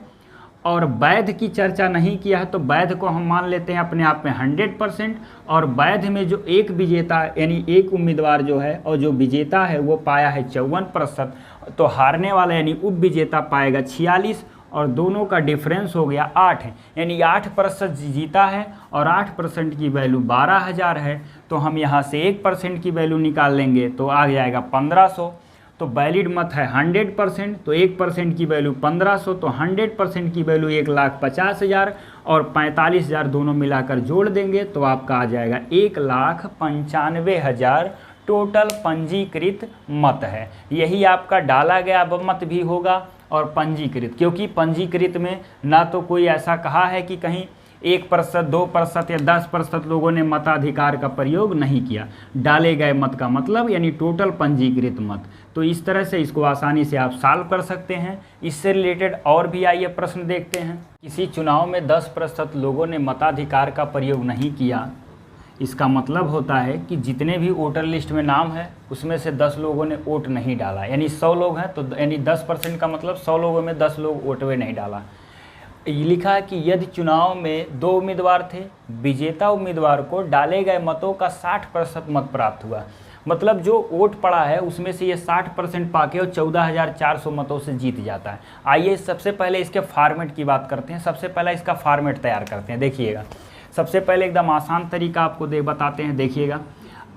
Speaker 1: और वैध की चर्चा नहीं किया है। तो वैध को हम मान लेते हैं अपने आप में 100%, और वैध में जो एक विजेता यानी एक उम्मीदवार जो है और जो विजेता है वो पाया है 54%, तो हारने वाला यानी उप विजेता पाएगा 46, और दोनों का डिफरेंस हो गया 8 है, यानी 8% जीता है और 8% की वैल्यू 12,000 है। तो हम यहाँ से 1% की वैल्यू निकाल लेंगे तो आ जाएगा 1500। तो वैलिड मत है 100%, तो 1% की वैल्यू 1500, तो 100% की वैल्यू 1,50,000 और 45,000 दोनों मिलाकर जोड़ देंगे तो आपका आ जाएगा 1,95,000 टोटल पंजीकृत मत है। यही आपका डाला गया मत भी होगा और पंजीकृत, क्योंकि पंजीकृत में ना तो कोई ऐसा कहा है कि कहीं 1%, 2% या 10% लोगों ने मताधिकार का प्रयोग नहीं किया। डाले गए मत का मतलब यानी टोटल पंजीकृत मत। तो इस तरह से इसको आसानी से आप सॉल्व कर सकते हैं। इससे रिलेटेड और भी आइए प्रश्न देखते हैं। किसी चुनाव में 10% लोगों ने मताधिकार का प्रयोग नहीं किया, इसका मतलब होता है कि जितने भी वोटर लिस्ट में नाम है उसमें से 10 लोगों ने वोट नहीं डाला, यानी 100 लोग हैं तो यानी 10% का मतलब 100 लोगों में 10 लोग वोट में नहीं डाला। लिखा है कि यदि चुनाव में 2 उम्मीदवार थे, विजेता उम्मीदवार को डाले गए मतों का 60% मत प्राप्त हुआ। मतलब जो वोट पड़ा है उसमें से ये 60% पाके और 14,400 मतों से जीत जाता है। आइए सबसे पहले इसके फॉर्मेट की बात करते हैं। सबसे पहले इसका फॉर्मेट तैयार करते हैं। देखिएगा, सबसे पहले एकदम आसान तरीका आपको बताते हैं। देखिएगा,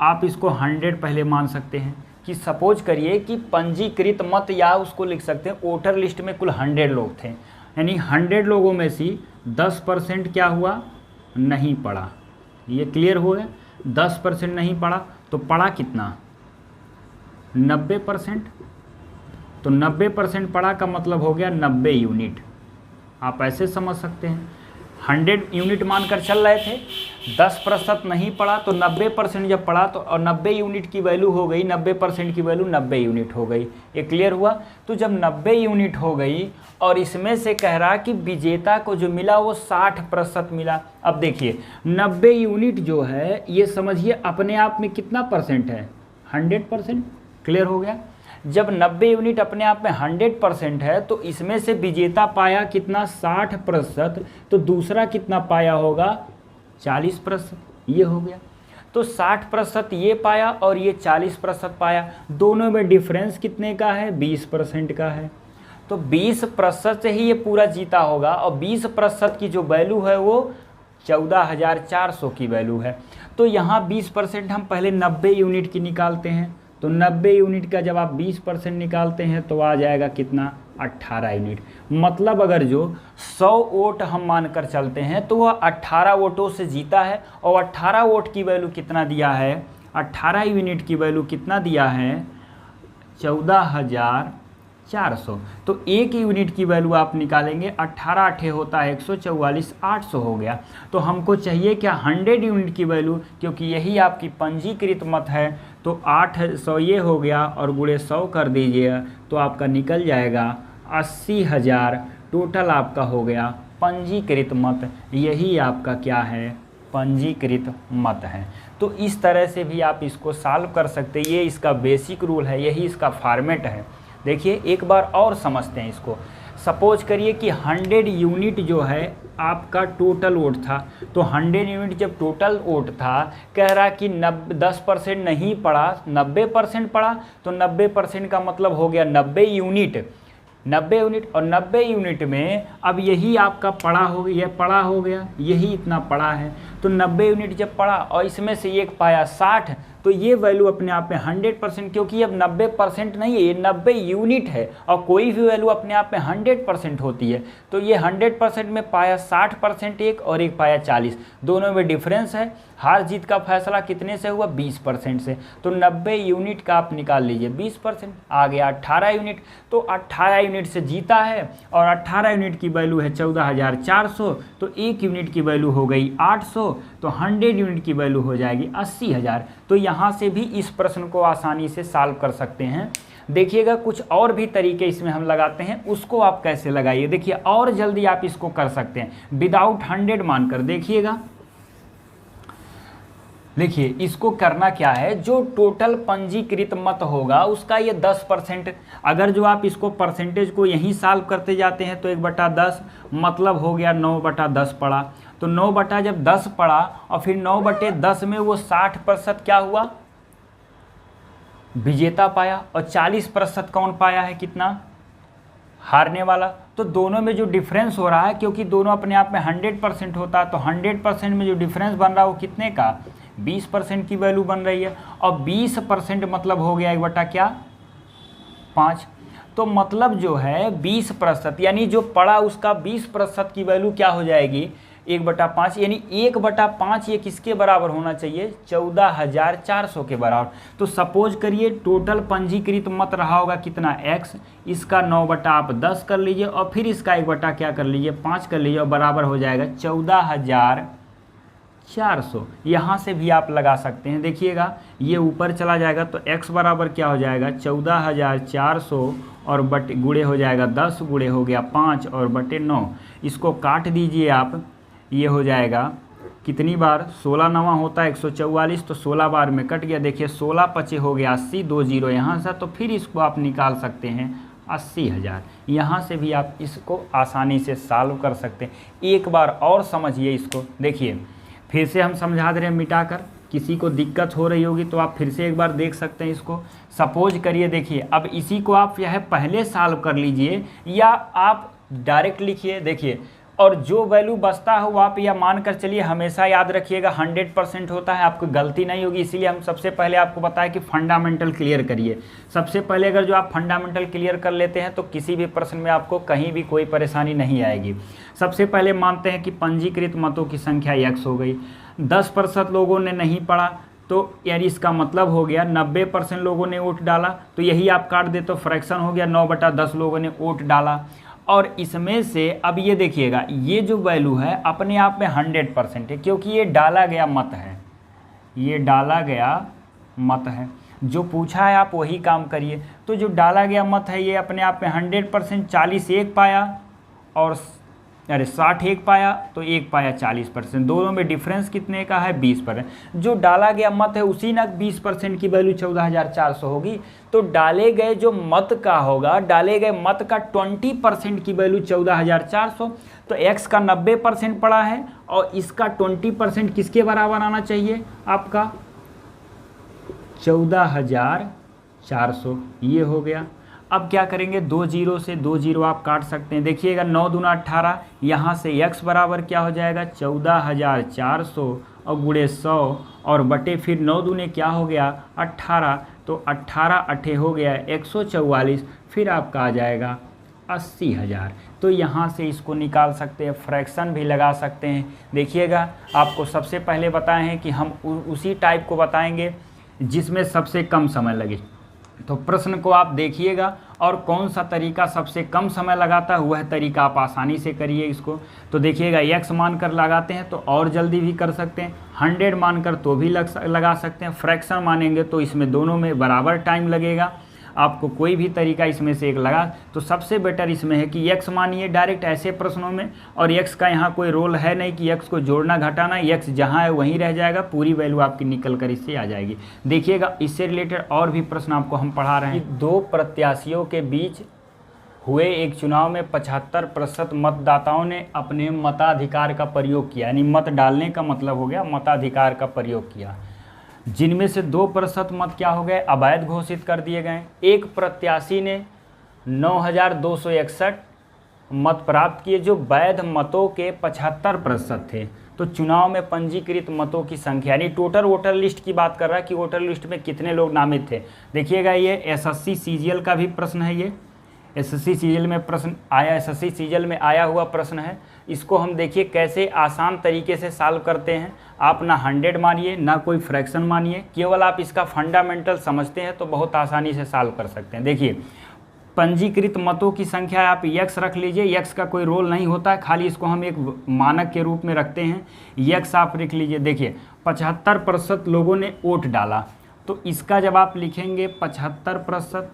Speaker 1: आप इसको 100 पहले मान सकते हैं कि सपोज करिए कि पंजीकृत मत, या उसको लिख सकते हैं वोटर लिस्ट में कुल 100 लोग थे, यानी 100 लोगों में से 10% क्या हुआ, नहीं पड़ा। ये क्लियर हो गया। 10% नहीं पड़ा तो पड़ा कितना, 90%। तो 90% पड़ा का मतलब हो गया 90 यूनिट। आप ऐसे समझ सकते हैं, 100 यूनिट मानकर चल रहे थे, 10% नहीं पड़ा तो 90% जब पड़ा तो और 90 यूनिट की वैल्यू हो गई, 90% की वैल्यू 90 यूनिट हो गई। ये क्लियर हुआ। तो जब 90 यूनिट हो गई और इसमें से कह रहा कि विजेता को जो मिला वो 60% मिला। अब देखिए 90 यूनिट जो है ये समझिए अपने आप में कितना परसेंट है, 100%। क्लियर हो गया। जब 90 यूनिट अपने आप में 100% है तो इसमें से विजेता पाया कितना, 60%। तो दूसरा कितना पाया होगा, 40%। ये हो गया। तो 60% ये पाया और ये 40% पाया। दोनों में डिफरेंस कितने का है, 20% का है। तो 20% से ही ये पूरा जीता होगा और 20% की जो वैल्यू है वो 14,400 की वैल्यू है। तो यहाँ 20% हम पहले 90 यूनिट की निकालते हैं। तो 90 यूनिट का जब आप 20% निकालते हैं तो आ जाएगा कितना, 18 यूनिट। मतलब अगर जो 100 वोट हम मानकर चलते हैं तो वह 18 वोटों से जीता है। और 18 वोट की वैल्यू कितना दिया है, 18 यूनिट की वैल्यू कितना दिया है, 14,400। तो एक यूनिट की वैल्यू आप निकालेंगे, 18 8 होता है 144, 800 हो गया। तो हमको चाहिए क्या, 100 यूनिट की वैल्यू, क्योंकि यही आपकी पंजीकृत मत है। तो 800 ये हो गया और गुणे 100 कर दीजिए तो आपका निकल जाएगा 80,000। टोटल आपका हो गया पंजीकृत मत। यही आपका क्या है, पंजीकृत मत है। तो इस तरह से भी आप इसको सॉल्व कर सकते हैं। ये इसका बेसिक रूल है, यही इसका फॉर्मेट है। देखिए एक बार और समझते हैं इसको। सपोज करिए कि 100 यूनिट जो है आपका टोटल वोट था। तो 100 यूनिट जब टोटल वोट था, कह रहा कि 10% नहीं पड़ा, 90% पड़ा। तो 90% का मतलब हो गया 90 यूनिट। 90 यूनिट और 90 यूनिट में अब यही आपका पड़ा हो गया, यह पड़ा हो गया, यही इतना पड़ा है। तो 90 यूनिट जब पड़ा और इसमें से एक पाया 60, तो ये वैल्यू अपने आप में 100%, क्योंकि अब 90% नहीं है, ये 90 यूनिट है। और कोई भी वैल्यू अपने आप में 100% होती है। तो ये 100% में पाया 60% एक और एक पाया 40। दोनों में डिफरेंस है। हार जीत का फैसला कितने से हुआ, 20% से। तो 90 यूनिट का आप निकाल लीजिए 20%, आ गया 18 यूनिट। तो 18 यूनिट से जीता है और 18 यूनिट की वैल्यू है 14,400। तो एक यूनिट की वैल्यू हो गई 800। तो 100 यूनिट की वैल्यू हो जाएगी 80,000। तो यहाँ से भी इस प्रश्न को आसानी से सॉल्व कर सकते हैं। देखिएगा कुछ और भी तरीके इसमें हम लगाते हैं, उसको आप कैसे लगाइए। देखिए और जल्दी आप इसको कर सकते हैं विदाउट 100 मानकर। देखिएगा, देखिए इसको करना क्या है, जो टोटल पंजीकृत मत होगा उसका ये 10%। अगर जो आप इसको परसेंटेज को यहीं सॉल्व करते जाते हैं तो 1/10 मतलब हो गया 9/10 पड़ा। तो 9 जब 10 पड़ा और फिर 9/10 में वो 60% क्या हुआ, विजेता पाया। और 40% कौन पाया है, कितना, हारने वाला। तो दोनों में जो डिफरेंस हो रहा है, क्योंकि दोनों अपने आप में 100% होता है, तो 100% में जो डिफरेंस बन रहा है वो कितने का, 20% की वैल्यू बन रही है। और 20% मतलब हो गया 1/5। तो मतलब जो है 20%, यानी जो पड़ा उसका 20% की वैल्यू क्या हो जाएगी, 1/5। यानी 1/5 ये किसके बराबर होना चाहिए, 14,400 के बराबर। तो सपोज करिए टोटल पंजीकृत मत रहा होगा कितना, x। इसका 9/10 कर लीजिए और फिर इसका 1/ क्या कर लीजिए, 5 कर लीजिए और बराबर हो जाएगा 14,400। यहाँ से भी आप लगा सकते हैं। देखिएगा ये ऊपर चला जाएगा तो x बराबर क्या हो जाएगा, 14,400 और बटे गुणे हो जाएगा 10, गुणे हो गया 5 और बटे 9। इसको काट दीजिए आप, ये हो जाएगा कितनी बार, 16 9 होता है 144। तो 16 बार में कट गया। देखिए 16 5 हो गया 80, 2 0 यहाँ से। तो फिर इसको आप निकाल सकते हैं 80,000। यहाँ से भी आप इसको आसानी से सॉल्व कर सकते हैं। एक बार और समझिए इसको। देखिए फिर से हम समझा दे रहे हैं मिटाकर किसी को दिक्कत हो रही होगी तो आप फिर से एक बार देख सकते हैं इसको। सपोज करिए, देखिए अब इसी को आप यह पहले सॉल्व कर लीजिए या आप डायरेक्ट लिखिए। देखिए, और जो वैल्यू बचता है वो आप यह मानकर चलिए, हमेशा याद रखिएगा 100% होता है, आपको गलती नहीं होगी। इसीलिए हम सबसे पहले आपको बताया कि फंडामेंटल क्लियर करिए। सबसे पहले अगर जो आप फंडामेंटल क्लियर कर लेते हैं तो किसी भी प्रश्न में आपको कहीं भी कोई परेशानी नहीं आएगी। सबसे पहले मानते हैं कि पंजीकृत मतों की संख्या x हो गई। 10% लोगों ने नहीं पढ़ा, तो यानी इसका मतलब हो गया 90% लोगों ने वोट डाला, तो यही आप काट दे तो फ्रैक्शन हो गया, 9/10 लोगों ने वोट डाला। और इसमें से अब ये देखिएगा, ये जो वैल्यू है अपने आप में 100% है, क्योंकि ये डाला गया मत है, ये डाला गया मत है। जो पूछा है आप वही काम करिए। तो जो डाला गया मत है ये अपने आप में 100%, 40 एक पाया और 60 एक पाया, तो एक पाया 40%। दोनों में डिफरेंस कितने का है? 20%। जो डाला गया मत है उसी ना 20% की वैल्यू 14,400 होगी। तो डाले गए जो मत का होगा, डाले गए मत का 20% की वैल्यू 14,400। तो x का 90% पड़ा है और इसका 20% किसके बराबर आना चाहिए? आपका 14,400। ये हो गया। अब क्या करेंगे? 2 जीरो से 2 जीरो आप काट सकते हैं। देखिएगा 9 दूना 18, यहाँ से x बराबर क्या हो जाएगा? 14,400 और गुणे 100 और बटे फिर 9 दूने क्या हो गया? 18, तो 18 अठे हो गया 144, फिर आपका आ जाएगा 80,000। तो यहाँ से इसको निकाल सकते हैं, फ्रैक्शन भी लगा सकते हैं। देखिएगा, आपको सबसे पहले बताए हैं कि हम उसी टाइप को बताएंगे जिसमें सबसे कम समय लगे। तो प्रश्न को आप देखिएगा और कौन सा तरीका सबसे कम समय लगाता है वह तरीका आप आसानी से करिए इसको। तो देखिएगा, x मानकर लगाते हैं तो और जल्दी भी कर सकते हैं, 100 मानकर तो भी लगा सकते हैं, फ्रैक्शन मानेंगे तो इसमें दोनों में बराबर टाइम लगेगा। आपको कोई भी तरीका इसमें से एक लगा तो सबसे बेटर इसमें है कि x मानिए डायरेक्ट ऐसे प्रश्नों में, और x का यहाँ कोई रोल है नहीं कि x को जोड़ना घटाना, x जहाँ है वहीं रह जाएगा, पूरी वैल्यू आपकी निकल कर इससे आ जाएगी। देखिएगा, इससे रिलेटेड और भी प्रश्न आपको हम पढ़ा रहे हैं। 2 प्रत्याशियों के बीच हुए एक चुनाव में 75% मतदाताओं ने अपने मताधिकार का प्रयोग किया, यानी मत डालने का मतलब हो गया मताधिकार का प्रयोग किया, जिनमें से 2% मत क्या हो गए? अवैध घोषित कर दिए गए। एक प्रत्याशी ने 9,261 मत प्राप्त किए जो वैध मतों के 75% थे। तो चुनाव में पंजीकृत मतों की संख्या, यानी टोटल वोटर लिस्ट की बात कर रहा है कि वोटर लिस्ट में कितने लोग नामित थे। देखिएगा, ये एसएससी सीजीएल का भी प्रश्न है, ये एसएससी सीजीएल में प्रश्न आया, एसएससी सीजीएल में आया हुआ प्रश्न है। इसको हम देखिए कैसे आसान तरीके से सॉल्व करते हैं। आप ना 100 मानिए ना कोई फ्रैक्शन मानिए, केवल आप इसका फंडामेंटल समझते हैं तो बहुत आसानी से सॉल्व कर सकते हैं। देखिए, पंजीकृत मतों की संख्या आप x रख लीजिए, x का कोई रोल नहीं होता है, खाली इसको हम एक मानक के रूप में रखते हैं। x आप लिख लीजिए। देखिए, 75% लोगों ने वोट डाला, तो इसका जब आप लिखेंगे 75%,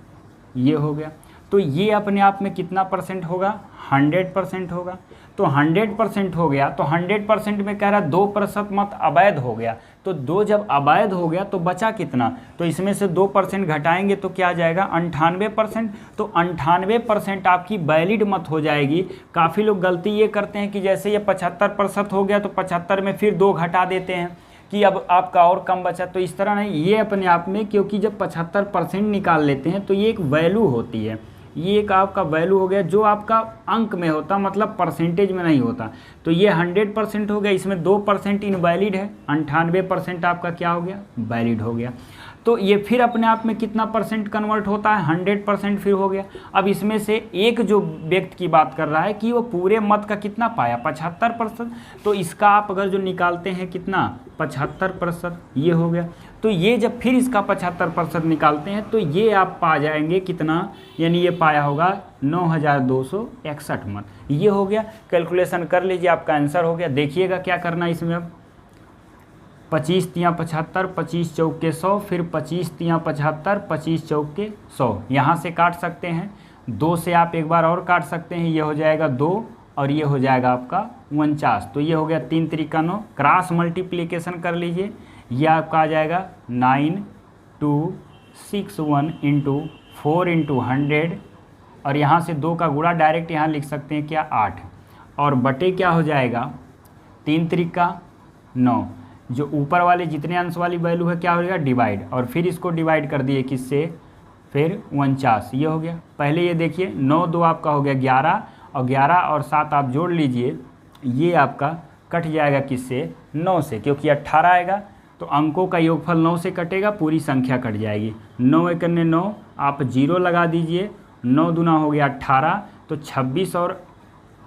Speaker 1: ये हो गया। तो ये अपने आप में कितना परसेंट होगा? 100% होगा। तो 100% हो गया, तो 100% में कह रहा 2% मत अवैध हो गया। तो 2 जब अवैध हो गया तो बचा कितना? तो इसमें से 2% घटाएंगे तो क्या आ जाएगा? 98%। तो 98% आपकी वैलिड मत हो जाएगी। काफ़ी लोग गलती ये करते हैं कि जैसे ये 75% हो गया तो 75 में फिर 2 घटा देते हैं कि अब आपका और कम बचा। तो इस तरह नहीं, ये अपने आप में, क्योंकि जब 75% निकाल लेते हैं तो ये एक वैल्यू होती है, ये एक आपका वैल्यू हो गया जो आपका अंक में होता, मतलब परसेंटेज में नहीं होता। तो ये 100% हो गया, इसमें 2% इनवैलिड है, 98% आपका क्या हो गया? वैलिड हो गया। तो ये फिर अपने आप में कितना परसेंट कन्वर्ट होता है? 100% फिर हो गया। अब इसमें से एक जो व्यक्ति की बात कर रहा है कि वो पूरे मत का कितना पाया? 75%। तो इसका आप अगर जो निकालते हैं कितना? 75%, ये हो गया। तो ये जब फिर इसका 75% निकालते हैं तो ये आप पा जाएंगे कितना? यानी ये पाया होगा 9,261 मत, ये हो गया। कैलकुलेशन कर लीजिए, आपका आंसर हो गया। देखिएगा क्या करना है इसमें। अब 25 तियाँ 75, 25 चौके 100, फिर 25 तियाँ 75, 25 चौके 100, यहाँ से काट सकते हैं। 2 से आप एक बार और काट सकते हैं, ये हो जाएगा 2 और ये हो जाएगा आपका 49। तो ये हो गया 3 त्रिका 9। क्रॉस मल्टीप्लिकेशन कर लीजिए, ये आपका आ जाएगा 9261 इंटू 4 इंटू 100, और यहाँ से 2 का गुणा डायरेक्ट यहाँ लिख सकते हैं क्या? 8, और बटे क्या हो जाएगा? 3 त्रिका 9। जो ऊपर वाले जितने अंश वाली वैल्यू है क्या हो गया डिवाइड, और फिर इसको डिवाइड कर दिए किससे, फिर 49, ये हो गया। पहले ये देखिए 9 2 आपका हो गया 11, और 11 और 7 आप जोड़ लीजिए, ये आपका कट जाएगा किससे, 9 से, क्योंकि 18 आएगा तो अंकों का योगफल 9 से कटेगा, पूरी संख्या कट जाएगी। 9 एकन्ने 9, आप 0 लगा दीजिए, 9 दूना हो गया 18, तो 26 और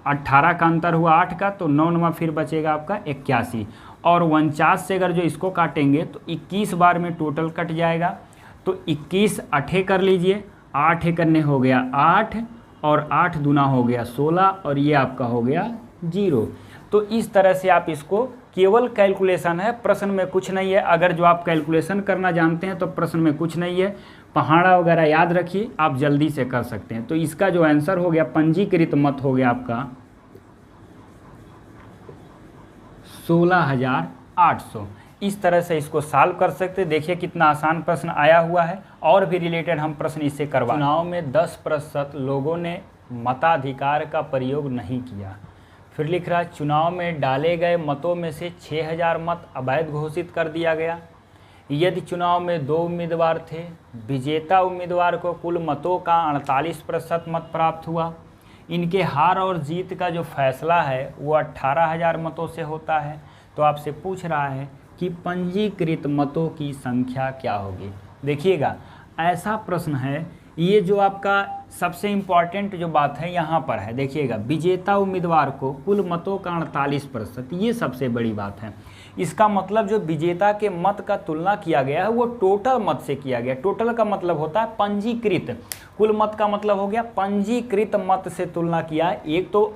Speaker 1: 18 का अंतर हुआ 8 का, तो 9 9 फिर बचेगा आपका 81, और 49 से अगर जो इसको काटेंगे तो 21 बार में टोटल कट जाएगा। तो 21 8 कर लीजिए, 8 एकन्ने हो गया 8, और 8 दूना हो गया 16, और ये आपका हो गया 0। तो इस तरह से आप इसको, केवल कैलकुलेशन है, प्रश्न में कुछ नहीं है। अगर जो आप कैलकुलेशन करना जानते हैं तो प्रश्न में कुछ नहीं है, पहाड़ा वगैरह याद रखिए, आप जल्दी से कर सकते हैं। तो इसका जो आंसर हो गया पंजीकृत मत हो गया आपका 16,800। इस तरह से इसको सॉल्व कर सकते हैं। देखिए कितना आसान प्रश्न आया हुआ है, और भी रिलेटेड हम प्रश्न इससे करवा। चुनाव में 10% लोगों ने मताधिकार का प्रयोग नहीं किया। फिर लिख रहा है चुनाव में डाले गए मतों में से 6000 मत अवैध घोषित कर दिया गया। यदि चुनाव में 2 उम्मीदवार थे, विजेता उम्मीदवार को कुल मतों का 48% मत प्राप्त हुआ। इनके हार और जीत का जो फैसला है वो 18,000 मतों से होता है। तो आपसे पूछ रहा है कि पंजीकृत मतों की संख्या क्या होगी। देखिएगा ऐसा प्रश्न है, ये जो आपका सबसे इम्पॉर्टेंट जो बात है यहाँ पर है, देखिएगा विजेता उम्मीदवार को कुल मतों का 48%, ये सबसे बड़ी बात है। इसका मतलब जो विजेता के मत का तुलना किया गया है वो टोटल मत से किया गया। टोटल का मतलब होता है पंजीकृत, कुल मत का मतलब हो गया पंजीकृत मत से तुलना किया। एक तो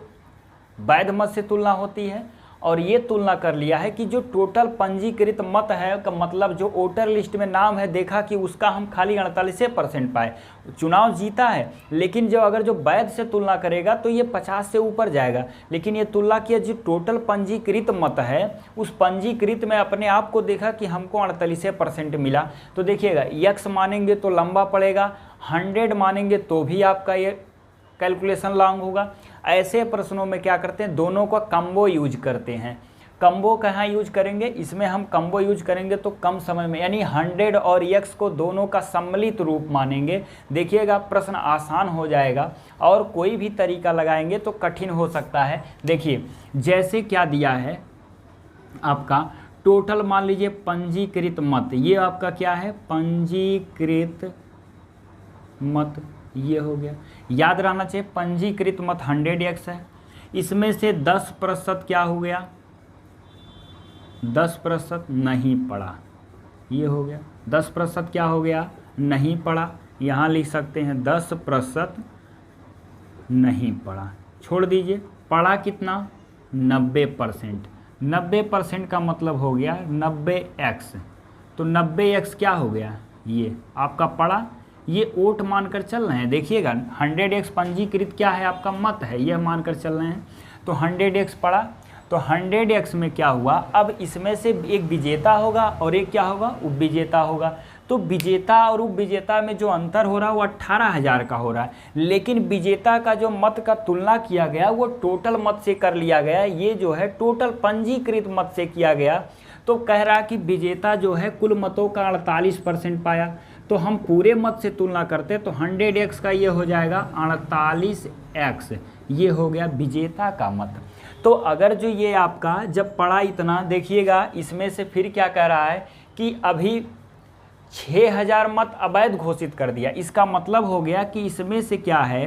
Speaker 1: वैध मत से तुलना होती है, और ये तुलना कर लिया है कि जो टोटल पंजीकृत मत है का मतलब जो वोटर लिस्ट में नाम है, देखा कि उसका हम खाली 48% पाए, चुनाव जीता है। लेकिन जो अगर जो वैध से तुलना करेगा तो ये 50 से ऊपर जाएगा। लेकिन ये तुलना किया जो टोटल पंजीकृत मत है, उस पंजीकृत में अपने आप को देखा कि हमको 48% मिला। तो देखिएगा यक्स मानेंगे तो लंबा पड़ेगा, 100 मानेंगे तो भी आपका ये कैलकुलेशन लॉन्ग होगा। ऐसे प्रश्नों में क्या करते हैं, दोनों का कम्बो यूज करते हैं। कम्बो कहाँ यूज करेंगे, इसमें हम कम्बो यूज करेंगे तो कम समय में, यानी 100 और यक्स को दोनों का सम्मिलित रूप मानेंगे। देखिएगा प्रश्न आसान हो जाएगा, और कोई भी तरीका लगाएंगे तो कठिन हो सकता है। देखिए जैसे क्या दिया है आपका टोटल, मान लीजिए पंजीकृत मत, ये आपका क्या है पंजीकृत मत, ये हो गया। याद रहना चाहिए पंजीकृत मत 100x है, इसमें से 10% क्या हो गया, 10% नहीं पड़ा, ये हो गया। 10% क्या हो गया, नहीं पड़ा। यहाँ लिख सकते हैं 10% नहीं पड़ा, छोड़ दीजिए। पड़ा कितना, 90%। 90% का मतलब हो गया 90x। तो 90x क्या हो गया, ये आपका पड़ा, ये वोट मानकर चल रहे हैं। देखिएगा 100x पंजीकृत क्या है, आपका मत है, यह मानकर चल रहे हैं। तो 100x पड़ा, तो 100x में क्या हुआ, अब इसमें से एक विजेता होगा और एक क्या होगा, उपविजेता होगा। तो विजेता और उपविजेता में जो अंतर हो रहा है वो 18,000 का हो रहा है। लेकिन विजेता का जो मत का तुलना किया गया वो टोटल मत से कर लिया गया, ये जो है टोटल पंजीकृत मत से किया गया। तो कह रहा कि विजेता जो है कुल मतों का 48% पाया। तो हम पूरे मत से तुलना करते तो 100x का ये हो जाएगा 48x, ये हो गया विजेता का मत। तो अगर जो ये आपका जब पड़ा इतना, देखिएगा इसमें से फिर क्या कह रहा है कि अभी 6000 मत अवैध घोषित कर दिया। इसका मतलब हो गया कि इसमें से क्या है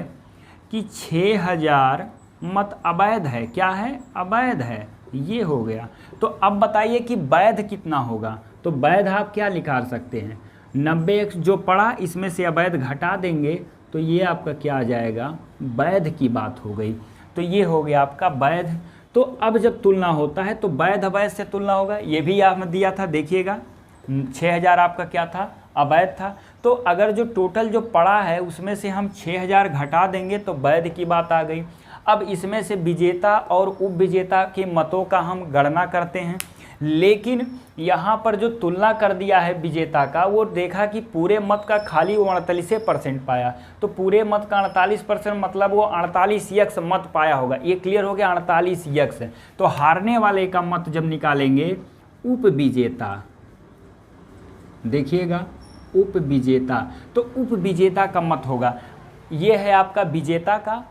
Speaker 1: कि 6000 मत अवैध है, क्या है, अवैध है, ये हो गया। तो अब बताइए कि वैध कितना होगा। तो वैध आप क्या निकाल सकते हैं, 90x जो पड़ा इसमें से अवैध घटा देंगे तो ये आपका क्या आ जाएगा, वैध की बात हो गई। तो ये हो गया आपका वैध। तो अब जब तुलना होता है तो वैध अवैध से तुलना होगा, ये भी आपने दिया था। देखिएगा 6000 आपका क्या था, अवैध था। तो अगर जो टोटल जो पड़ा है उसमें से हम 6000 घटा देंगे तो वैध की बात आ गई। अब इसमें से विजेता और उपविजेता के मतों का हम गणना करते हैं। लेकिन यहाँ पर जो तुलना कर दिया है विजेता का, वो देखा कि पूरे मत का खाली वो 48% पाया। तो पूरे मत का 48% मतलब वो 48x मत पाया होगा। ये क्लियर हो गया, 48x। तो हारने वाले का मत जब निकालेंगे उपविजेता, देखिएगा उपविजेता, तो उपविजेता का मत होगा, ये है आपका विजेता का,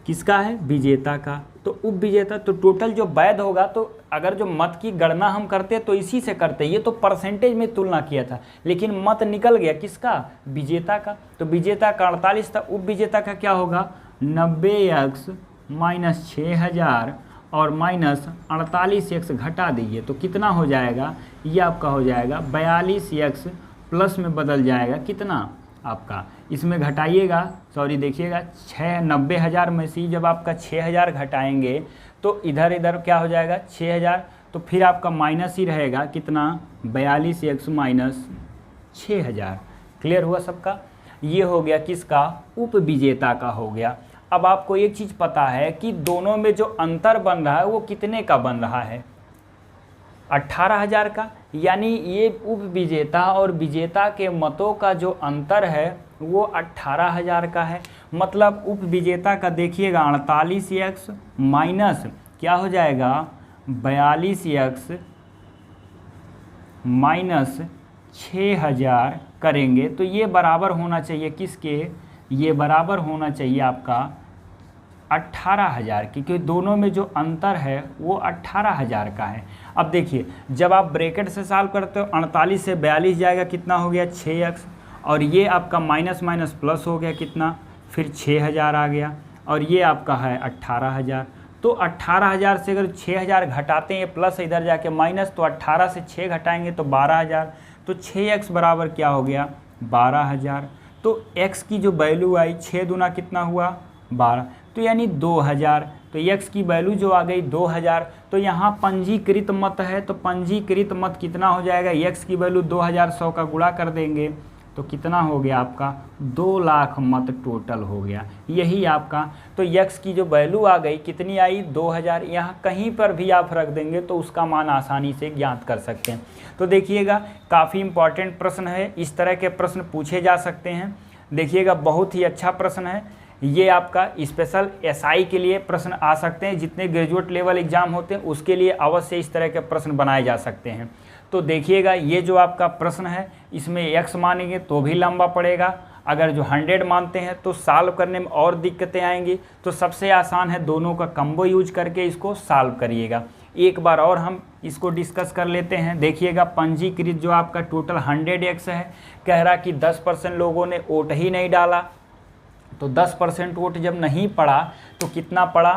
Speaker 1: किसका है, विजेता का। तो उपविजेता, तो टोटल जो वैध होगा, तो अगर जो मत की गणना हम करते तो इसी से करते, ये तो परसेंटेज में तुलना किया था, लेकिन मत निकल गया किसका, विजेता का। तो विजेता का 48 था, उपविजेता का क्या होगा 90x माइनस 6000 और माइनस 48x घटा दीजिए तो कितना हो जाएगा, ये आपका हो जाएगा 42x प्लस में बदल जाएगा कितना आपका, इसमें घटाइएगा, सॉरी देखिएगा 90,000 में से जब आपका 6000 घटाएंगे तो इधर इधर क्या हो जाएगा 6000, तो फिर आपका माइनस ही रहेगा कितना 42x माइनस 6000। क्लियर हुआ सबका, ये हो गया किसका, उपविजेता का हो गया। अब आपको एक चीज़ पता है कि दोनों में जो अंतर बन रहा है वो कितने का बन रहा है, 18,000 का, यानी ये उपविजेता और विजेता के मतों का जो अंतर है वो 18,000 का है। मतलब उपविजेता का देखिएगा 48x माइनस क्या हो जाएगा 42x माइनस 6000 करेंगे तो ये बराबर होना चाहिए किसके, ये बराबर होना चाहिए आपका 18,000, क्योंकि दोनों में जो अंतर है वो 18,000 का है। अब देखिए जब आप ब्रैकेट से सॉल्व करते हो 48 से 42 जाएगा, कितना हो गया 6x, और ये आपका माइनस माइनस प्लस हो गया कितना, फिर 6000 आ गया, और ये आपका है 18,000। तो 18,000 से अगर 6000 घटाते हैं प्लस इधर जाके माइनस, तो 18 से 6 घटाएंगे तो 12,000, तो 6x बराबर क्या हो गया 12,000। तो x की जो वैल्यू आई 6 दूना कितना हुआ 12, तो यानी 2000, तो x की वैल्यू जो आ गई 2000। तो यहाँ पंजीकृत मत है, तो पंजीकृत मत कितना हो जाएगा, x की वैल्यू 2000 100 का गुणा कर देंगे तो कितना हो गया आपका 2 लाख मत टोटल हो गया, यही आपका। तो x की जो वैल्यू आ गई कितनी आई 2000, यहाँ कहीं पर भी आप रख देंगे तो उसका मान आसानी से ज्ञात कर सकते हैं। तो देखिएगा काफ़ी इंपॉर्टेंट प्रश्न है, इस तरह के प्रश्न पूछे जा सकते हैं। देखिएगा बहुत ही अच्छा प्रश्न है, ये आपका स्पेशल एसआई के लिए प्रश्न आ सकते हैं, जितने ग्रेजुएट लेवल एग्जाम होते हैं उसके लिए अवश्य इस तरह के प्रश्न बनाए जा सकते हैं। तो देखिएगा ये जो आपका प्रश्न है इसमें x मानेंगे तो भी लंबा पड़ेगा, अगर जो 100 मानते हैं तो सॉल्व करने में और दिक्कतें आएंगी। तो सबसे आसान है दोनों का कम्बो यूज करके इसको सॉल्व करिएगा। एक बार और हम इसको डिस्कस कर लेते हैं। देखिएगा पंजीकृत जो आपका टोटल 100x है, कह रहा कि 10% लोगों ने वोट ही नहीं डाला, तो 10% वोट जब नहीं पड़ा तो कितना पड़ा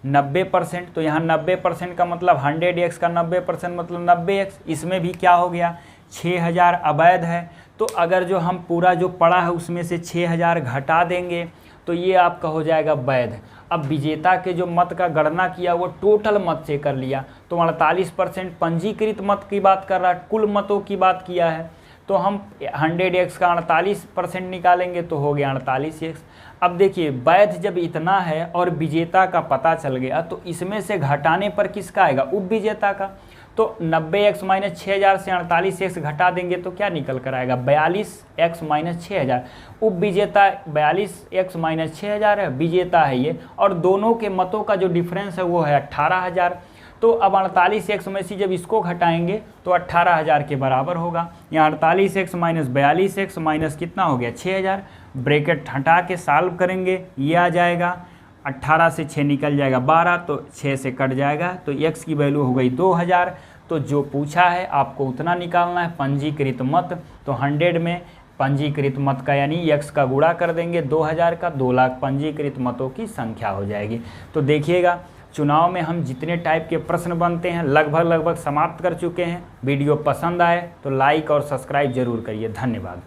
Speaker 1: 90%। तो यहाँ 90% का मतलब 100x का 90% मतलब 90x, इसमें भी क्या हो गया 6000 अवैध है। तो अगर जो हम पूरा जो पड़ा है उसमें से 6000 घटा देंगे तो ये आपका हो जाएगा वैध। अब विजेता के जो मत का गणना किया वो टोटल मत से कर लिया, तो 48% पंजीकृत मत की बात कर रहा है, कुल मतों की बात किया है। तो हम 100x का 48% निकालेंगे तो हो गया 48x। अब देखिए वैध जब इतना है और विजेता का पता चल गया तो इसमें से घटाने पर किसका आएगा, उपविजेता का। तो 90x माइनस 6000 से 48x घटा देंगे तो क्या निकल कर आएगा 42x माइनस 6000। उपविजेता 42x माइनस 6000 है, विजेता है ये, और दोनों के मतों का जो डिफरेंस है वो है 18,000। तो अब 48x में से जब इसको घटाएंगे तो 18,000 के बराबर होगा। यहाँ 48x माइनस 42x माइनस कितना हो गया 6000, ब्रैकेट हटा के सॉल्व करेंगे ये आ जाएगा 18 से 6 निकल जाएगा 12, तो 6 से कट जाएगा, तो x की वैल्यू हो गई 2000। तो जो पूछा है आपको उतना निकालना है पंजीकृत मत। तो 100 में पंजीकृत मत का यानी x का गुणा कर देंगे 2000 का, 2 लाख पंजीकृत मतों की संख्या हो जाएगी। तो देखिएगा चुनाव में हम जितने टाइप के प्रश्न बनते हैं लगभग समाप्त कर चुके हैं। वीडियो पसंद आए तो लाइक और सब्सक्राइब जरूर करिए। धन्यवाद।